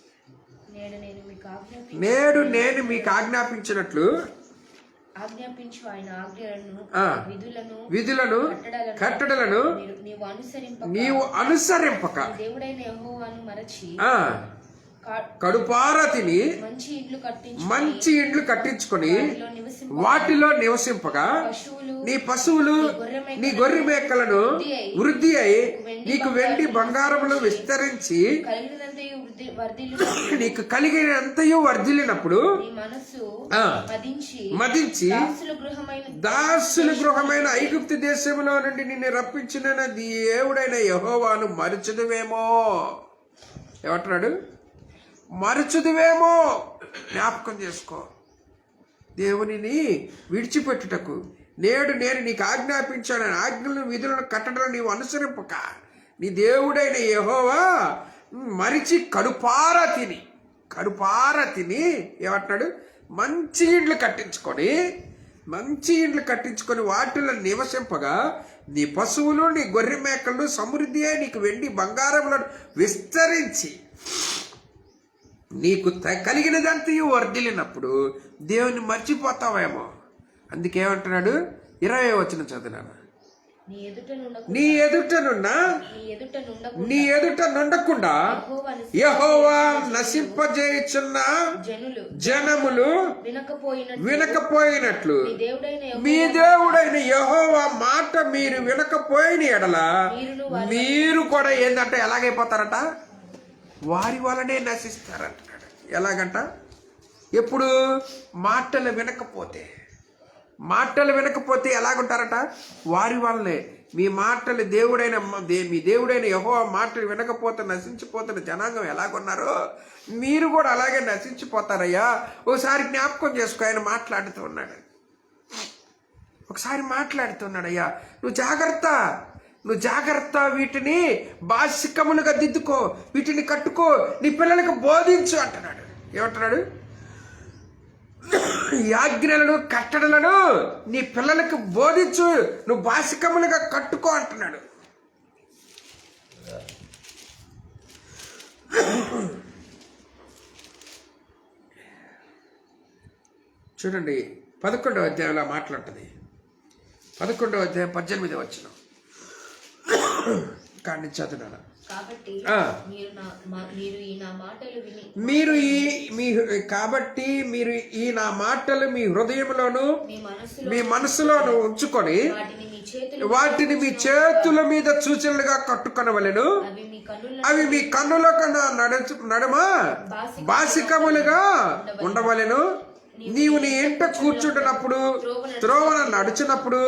నేడు నేను మీకు ఆజ్ఞాపించినట్లు ఆజ్ఞాపించు ఆయన ఆజ్ఞలను విధులను కట్టడలను నీవు అనుసరింపక దేవుడైన యెహోవాను మరచి కడుపారా తిని మంచి ఇండ్లు కట్టించుకొని వాటిలో నివసింపగా నీ పశువులు నీ గొర్రె మేకలను వృద్ధి అయి నీకు వెండి బంగారములు విస్తరించి నీకు కలిగినంతయు వర్ధిల్లినప్పుడు మదించి దాసుల గృహమైన ఐగుప్తు దేశంలో నుండి నిన్ను రప్పించిన దేవుడైన యెహోవాను మరచుదువేమో. ఏమంటున్నాడు? మరచుదువేమో. జ్ఞాపకం చేసుకో. దేవునిని విడిచిపెట్టుటకు నేడు నేను నీకు ఆజ్ఞాపించాను. ఆజ్ఞలను విధులను కట్టడలను నీవు అనుసరింపక నీ దేవుడైన యెహోవా మరిచి కడుపార తిని ఏమంటున్నాడు? మంచి ఇండ్లు కట్టించుకొని వాటిలో నివసింపగా నీ పశువులు నీ గొర్రె మేకలు సమృద్ధి అయి నీకు వెండి బంగారములను విస్తరించి నీకు కలిగినదంతయు వర్ధిల్లినప్పుడు దేవుని మర్చిపోతావేమో. అందుకేమంటున్నాడు? 20వ వచనం చదివినాను. నీ ఎదుట నుండకుండా యెహోవా నశింపజేయుచున్న జనములు వినకపోయినట్లు మీ దేవుడైన యెహోవా మాట మీరు వినకపోయిన ఎడల మీరు కూడా ఏందంటే ఎలాగైపోతారట? వారి వలనే నశిస్తారంటున్నాడు. ఎలాగంట? ఎప్పుడు? మాటలు వినకపోతే ఎలాగుంటారట? వారి వల్లనే. మీ దేవుడైన యెహోవా మాటలు వినకపోతే నశించిపోతున్న జనాంగం ఎలాగున్నారో మీరు కూడా అలాగే నశించిపోతారయ్యా. ఒకసారి జ్ఞాపకం చేసుకో. ఆయన మాట్లాడుతున్నాడు. అయ్యా నువ్వు జాగ్రత్త, వీటిని బాసికములుగా దిద్దుకో, వీటిని కట్టుకో, నీ పిల్లలకు బోధించు అంటున్నాడు. ఏమంటున్నాడు? ఈ ఆజ్ఞలను కట్టడలను నీ పిల్లలకు బోధించు, నువ్వు బాసికములుగా కట్టుకో అంటున్నాడు. చూడండి 11వ అధ్యాయంలో మాట్లాడుతుంది. 11వ అధ్యాయం 18వ వచనం కానీ చదువునా. కాబట్టి మీరు ఈ నా మాటలు మీ హృదయంలోను మీ మనసులోను ఉంచుకొని వాటిని మీ చేతుల మీద సూచనలుగా కట్టుకొనవలెను. అవి మీ కన్నులకు నడుమ బాసికములుగా ఉండవలెను. నీవు నీ ఇంట కూర్చుంటున్నప్పుడు, త్రోవన నడిచినప్పుడు,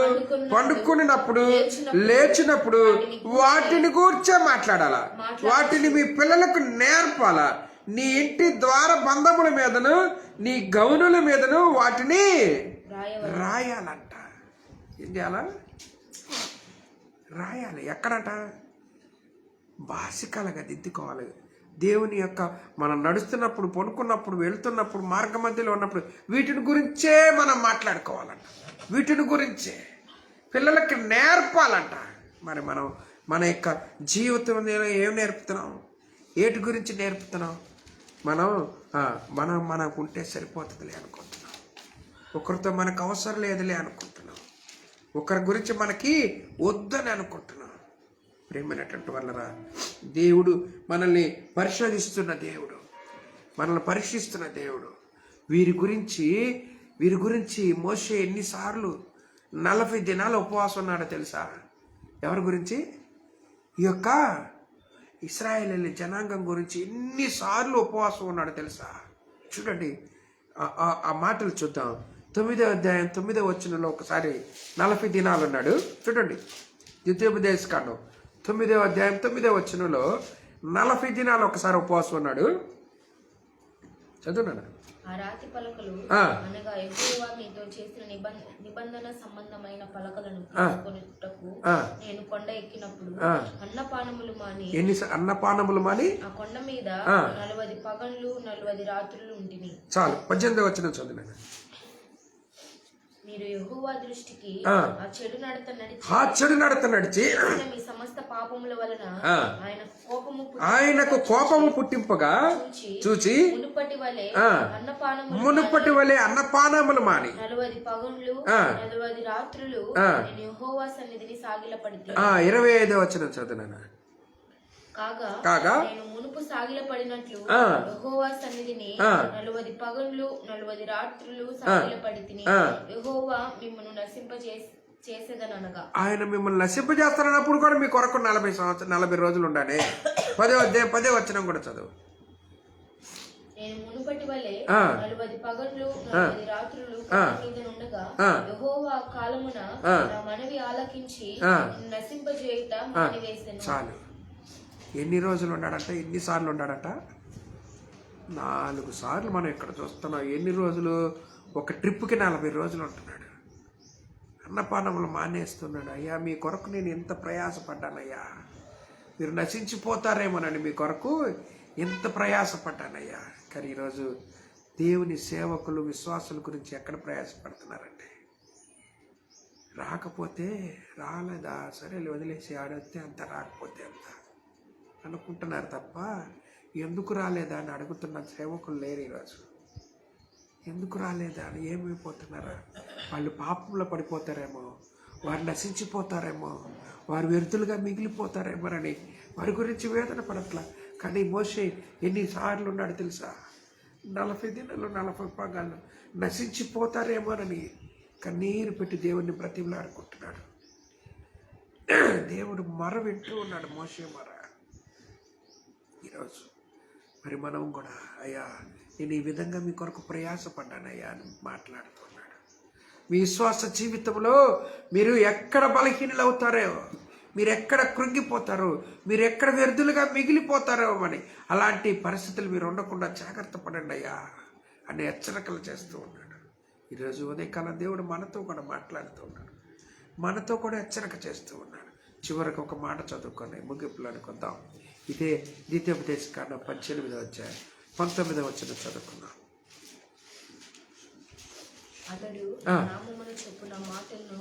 పండుకున్నప్పుడు, లేచినప్పుడు వాటిని గూర్చే మాట్లాడాలా. వాటిని మీ పిల్లలకు నేర్పాలా. నీ ఇంటి ద్వార బంధముల మీదను, నీ గౌనుల మీదను వాటిని రాయాలంట. ఏం చేయాలా? రాయాలి. ఎక్కడట? భాషికాలుగా దిద్దుకోవాలి. దేవుని యొక్క మనం నడుస్తున్నప్పుడు, పడుకున్నప్పుడు, వెళ్తున్నప్పుడు, మార్గ మధ్యలో ఉన్నప్పుడు వీటిని గురించే మనం మాట్లాడుకోవాలంట. వీటిని గురించే పిల్లలకి నేర్పాలంట. మరి మనం మన యొక్క జీవితంలో ఏం నేర్పుతున్నాం? ఏటి గురించి నేర్పుతున్నాం? మనకు ఉంటే సరిపోతుందిలే అనుకుంటున్నాం. ఒకరితో మనకు అవసరం లేదులే అనుకుంటున్నాం. ఒకరి గురించి మనకి వద్దని అనుకుంటున్నాం. ప్రేమైనటువంటి వల్లరా, దేవుడు మనల్ని పరిశోధిస్తున్న దేవుడు, మనల్ని పరీక్షిస్తున్న దేవుడు. వీరి గురించి మోషే ఎన్నిసార్లు 40 దినాలు ఉపవాసం ఉన్నాడో తెలుసా? ఎవరి గురించి? ఈ యొక్క ఇశ్రాయేలు జనాంగం గురించి ఎన్నిసార్లు ఉపవాసం ఉన్నాడో తెలుసా? చూడండి, ఆ మాటలు చూద్దాం. 9వ అధ్యాయం 9వ వచనంలో ఒకసారి 40 దినాలు ఉన్నాడు. చూడండి, ద్వితీయోపదేశకాండం 9వ అధ్యాయం 9వ వచనంలో 40 దినాలు ఒకసారి ఉపవాసం ఉన్నాడు. చదువున్నాడు. ఆ రాతి పలకలు అనగా యెహోవా మీతో చేసిన నిబంధన సంబంధమైన పలకలను తీసుకొనుటకు నేను కొండ ఎక్కినప్పుడు అన్నపానములు మాని. అన్నపానములు మాని ఆ కొండ మీద 40 పగళ్ళు 40 రాత్రులు ఉంటిని. చాలు. 18వ వచనం చదువున్నాడు. మీరు యెహోవా దృష్టికి ఆ చెడు నడత నడిచి మీ సమస్త పాపముల వలన ఆయనకు కోపము పుట్టింపగా చూచి మునుపటి వలె అన్నపానములు మాని 40 పగళ్ళు 40 రాత్రులు నేను యెహోవా సన్నిధిని సాగిలపడితి. 25వ వచనం చదువునా. కాగా నేను మునుపు సాగిలపడినట్లు యెహోవా సన్నిధిని 40 పగళ్ళు 40 రాత్రులు సాగిలపడితిని. యెహోవా మిమ్మల్ని నశింపచేసేదనగా. ఆయన మిమ్మల్ని నశింపజేస్తారన్నప్పుడు కూడా మీ కొరకు 40 రోజులు ఉండాలి. 10వ వచనం కూడా చదువు. నేను మునుపటి వలె 40 పగళ్ళు 40 రాత్రులు మీద ఉండగా యెహోవా కాలమున నా మనవి ఆలకించి నశింపజేయుట మానివేసెను. చాలు. ఎన్ని రోజులు ఉన్నాడంట? ఎన్నిసార్లు ఉన్నాడంట? 4 సార్లు మనం ఇక్కడ చూస్తున్నాం. ఎన్ని రోజులు? ఒక ట్రిప్కి 40 రోజులు ఉంటున్నాడు. అన్నపానములు మానేస్తున్నాడు. అయ్యా, మీ కొరకు నేను ఎంత ప్రయాసపడ్డానయ్యా, మీరు నశించిపోతారేమోనని మీ కొరకు ఎంత ప్రయాసపడ్డానయ్యా. కానీ ఈరోజు దేవుని సేవకులు, విశ్వాసుల గురించి ఎక్కడ ప్రయాసపడుతున్నారంటే, రాకపోతే రాలేదా, సరే వదిలేసి ఆడొస్తే అంత, రాకపోతే అంత అనుకుంటున్నారు తప్ప ఎందుకు రాలేదా అని అడుగుతున్న సేవకులు లేరు ఈరోజు. ఎందుకు రాలేదా అని ఏమైపోతున్నారా? వాళ్ళు పాపంలో పడిపోతారేమో, వారు నశించిపోతారేమో, వారు వ్యర్థులుగా మిగిలిపోతారేమోనని వారి గురించి వేదన పడట్లా. కానీ మోషే ఎన్నిసార్లు ఉన్నాడు తెలుసా? 40 దినాలు 40 పగళ్ళు నశించిపోతారేమోనని కన్నీరు పెట్టి దేవుణ్ణి బ్రతిమలాడుకుంటున్నాడు. దేవుడు మొర వింటూ ఉన్నాడు, మోషే మొర. ఈరోజు మరి మనం కూడా, అయ్యా నేను ఈ విధంగా మీ కొరకు ప్రయాసపడ్డానయ్యా అని మాట్లాడుతున్నాడు. మీ విశ్వాస జీవితంలో మీరు ఎక్కడ బలహీనలు అవుతారో, మీరు ఎక్కడ కృంగిపోతారో, మీరు ఎక్కడ వ్యర్థులుగా మిగిలిపోతారో అని, అలాంటి పరిస్థితులు మీరు ఉండకుండా జాగ్రత్త పడండి అయ్యా అనే హెచ్చరికలు చేస్తూ ఉన్నాడు. ఈరోజు ఉదయకాలం దేవుడు మనతో కూడా మాట్లాడుతూ ఉన్నాడు, మనతో కూడా హెచ్చరిక చేస్తూ ఉన్నాడు. చివరికి ఒక మాట చదువుకొని ముగింపులో అనుకుందాం. ఇదే ద్వితీయోపదేశకాండం 18వ అధ్యాయం 19వ వచనం చదువుకున్నాం. అతడు నామమున చెప్పున మాటలను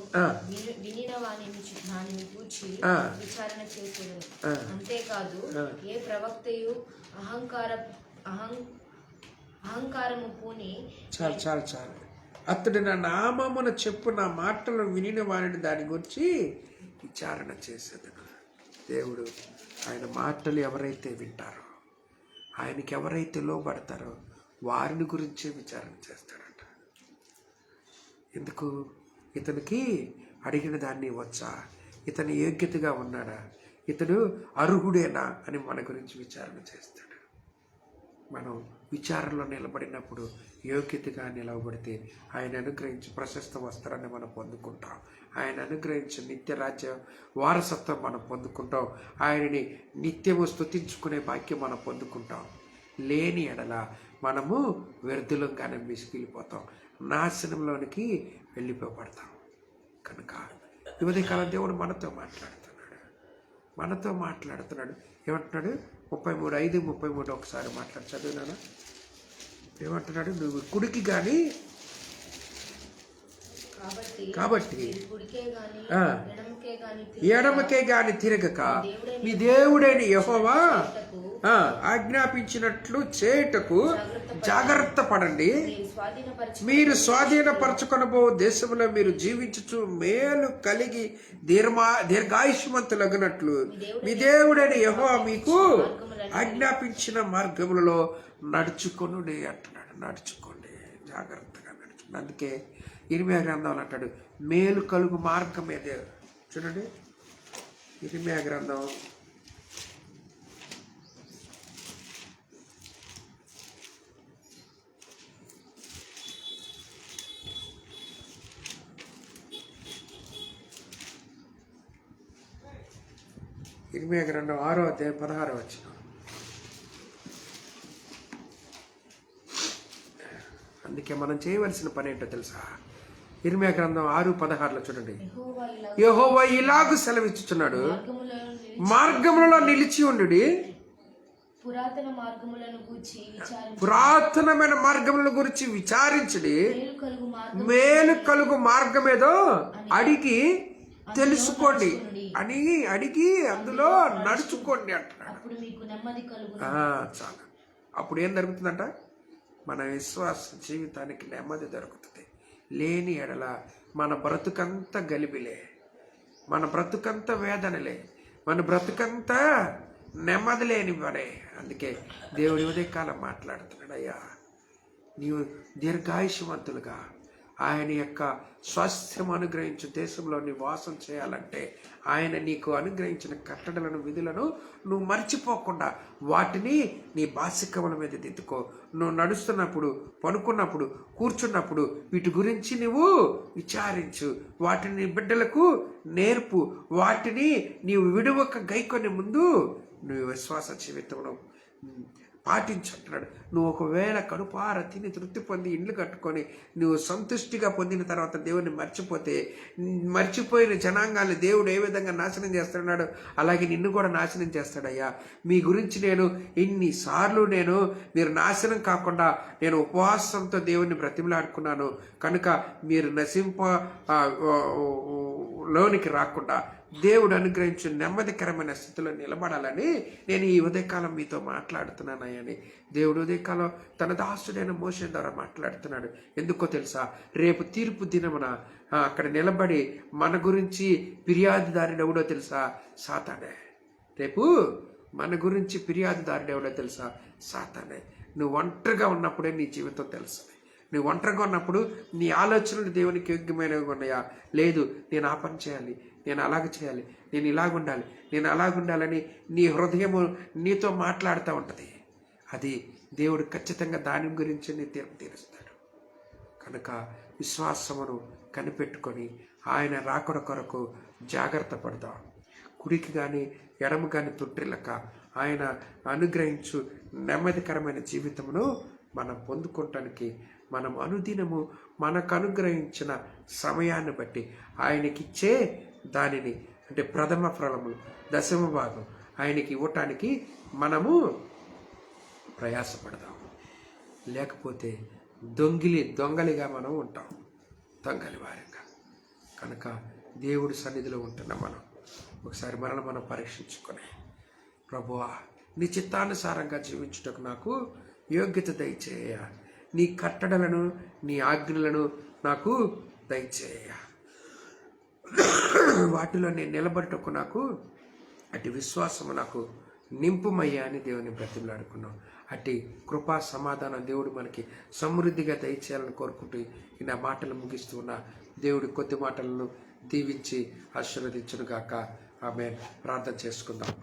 వినిన వానిని గూర్చి విచారణ చేసేదను. అంతేకాదు ఏ ప్రవక్తయు అహంకారము పూని. చాలు. అతడు నా నామమున చెప్పున మాటలను వినిన వానిని దాని గురించి విచారణ చేసేదను. దేవుడు ఆయన మాటలు ఎవరైతే వింటారో, ఆయనకి ఎవరైతే లోబడతారో వారిని గురించే విచారణ చేస్తాడట. ఎందుకు? ఇతనికి అడిగిన దాన్ని వచ్చా, ఇతని యోగ్యతగా ఉన్నాడా, ఇతడు అర్హుడేనా అని మన గురించి విచారణ చేస్తాడు. మనం విచారణలో నిలబడినప్పుడు యోగ్యతగా నిలవబడితే ఆయన అనుగ్రహించి ప్రశస్త వస్త్రాన్ని మనం పొందుకుంటాం. ఆయన అనుగ్రహించి నిత్య రాజ్య వారసత్వం మనం పొందుకుంటాం. ఆయనని నిత్యము స్తుతించుకునే భాగ్యం మనం పొందుకుంటాం. లేని ఎడల మనము వ్యర్థులంగానే మిసిగిలిపోతాం, నాశనంలోనికి వెళ్ళిపోబడతాం. కనుక ఈ ఉదయకాలం దేవుడు మనతో మాట్లాడుతున్నాడు. ఏమంటున్నాడు? 33:5-33 ఒకసారి చదివినానా? ఏమంటున్నాడు? నువ్వు కుడికి కానీ కాబట్టి ఎడమకే గాని తిరగక మీ దేవుడైన యెహోవా ఆజ్ఞాపించినట్లు చేయుటకు జాగ్రత్త పడండి. మీరు స్వాధీనపరచుకొనబో దేశంలో మీరు జీవించుచు మేలు కలిగి దీర్ఘాయుష్మంతులగినట్లు మీ దేవుడైన యెహోవా మీకు ఆజ్ఞాపించిన మార్గములలో నడుచుకొనుడి అంటున్నాడు. నడుచుకోండి, జాగ్రత్తగా నడుచుకోండి. అందుకే ఇర్మియా గ్రంథంలో అంటాడు, మేలు కలుగు మార్గం ఏదే. చూడండి, ఇర్మియా గ్రంథం 6:16. అందుకే మనం చేయవలసిన పని ఏంటో తెలుసా? ఇర్మియా గ్రంథం 6:16 చూడండి. యెహోవా ఇలాగు సెలవిచ్చుచున్నాడు, మార్గములలో నిలిచి ఉండుడి, పురాతనమైన మార్గముల గురించి విచారించుడి, మేలు కలుగు మార్గమేదో అడిగి తెలుసుకోండి అని అడిగి అందులో నడుచుకోండి అంటున్నాడు. చాలా అప్పుడు ఏం జరుగుతుందంట? మన విశ్వాస జీవితానికి నెమ్మది దొరుకుతుంది. లేని ఎడల మన బ్రతుకంతా గలిబిలే, మన బ్రతుకంతా వేదనలే, మన బ్రతుకంతా నెమ్మది లేని పడే. అందుకే దేవుడి ఉదయకాలం మాట్లాడుతున్నాడు, అయ్యా నీవు దీర్ఘాయుష్మంతులుగా ఆయన యొక్క స్వాస్థ్యం అనుగ్రహించు దేశంలో నివాసం చేయాలంటే ఆయన నీకు అనుగ్రహించిన కట్టడలను విధులను నువ్వు మర్చిపోకుండా వాటిని నీ బాసికముల మీద దిద్దుకో. నువ్వు నడుస్తున్నప్పుడు, పనుకున్నప్పుడు, కూర్చున్నప్పుడు వీటి గురించి నువ్వు విచారించు, వాటిని బిడ్డలకు నేర్పు, వాటిని నీవు విడువక గైకొని ముందు నువ్వు విశ్వాస జీవితంలో పాటించుంటున్నాడు. నువ్వు ఒకవేళ కడుపార తిని తృప్తి పొంది ఇండ్లు కట్టుకొని నువ్వు సంతుష్టిగా పొందిన తర్వాత దేవుని మర్చిపోతే, మర్చిపోయిన జనాంగాన్ని దేవుడు ఏ విధంగా నాశనం చేస్తున్నాడు అలాగే నిన్ను కూడా నాశనం చేస్తాడయ్యా. మీ గురించి నేను ఇన్నిసార్లు మీరు నాశనం కాకుండా నేను ఉపవాసంతో దేవుణ్ణి బ్రతిమలాడుకున్నాను. కనుక మీరు లోనికి రాకుండా దేవుడు అనుగ్రహించిన నెమ్మదికరమైన స్థితిలో నిలబడాలని నేను ఈ ఉదయకాలం మీతో మాట్లాడుతున్నానని దేవుడు ఉదయకాలం తన దాసుడైన మోషే ద్వారా మాట్లాడుతున్నాడు. ఎందుకో తెలుసా? రేపు తీర్పు దినమున అక్కడ నిలబడి మన గురించి ఫిర్యాదుదారుడు ఎవడో తెలుసా? సాతానే. రేపు మన గురించి ఫిర్యాదుదారుడు ఎవడో తెలుసా? సాతానే. నువ్వు ఒంటరిగా ఉన్నప్పుడే నీ జీవితం తెలుస్తుంది. నువ్వు ఒంటరిగా ఉన్నప్పుడు నీ ఆలోచనలు దేవునికి యోగ్యమైనవి ఉన్నాయా? లేదు, నేను ఆ పని చేయాలి, నేను అలాగ చేయాలి, నేను ఇలాగుండాలి, నేను అలాగుండాలని నీ హృదయము నీతో మాట్లాడుతూ ఉంటుంది. అది దేవుడు ఖచ్చితంగా దాని గురించి నీ తీర్పు తీరుస్తాడు. కనుక విశ్వాసమును కనిపెట్టుకొని ఆయన రాకడ కొరకు జాగ్రత్త పడదాం. కుడికి కానీ ఎడమ కానీ తొట్టిల్లక ఆయన అనుగ్రహించు నెమ్మదికరమైన జీవితమును మనం పొందుకోవటానికి మనం అనుదినము మనకు అనుగ్రహించిన సమయాన్ని బట్టి ఆయనకిచ్చే దానిని, అంటే ప్రథమ ఫలములు, దశమ భాగం ఆయనకి ఇవ్వటానికి మనము ప్రయాసపడదాం. లేకపోతే దొంగలిగా మనం ఉంటాం, దొంగలి వారంగా. కనుక దేవుడి సన్నిధిలో ఉంటున్న మనం ఒకసారి మనం పరీక్షించుకొని, ప్రభువా నీ చిత్తానుసారంగా జీవించుటకు నాకు యోగ్యత దయచేయ, నీ కట్టడలను నీ ఆజ్ఞలను నాకు దయచేయ, వాటిలో నేను నిలబడటకు నాకు అటు విశ్వాసము నాకు నింపుమయ్యా అని దేవుని బ్రతిమలాడుకున్నాం. అట్టి కృపా సమాధానం దేవుడు మనకి సమృద్ధిగా దయచేయాలని కోరుకుంటూ ఈ నా మాటలు ముగిస్తూ ఉన్న దేవుడి కొద్ది మాటలను దీవించి ఆశీర్వదించును గాక. ఆమేన్. ప్రార్థన చేసుకుందాం.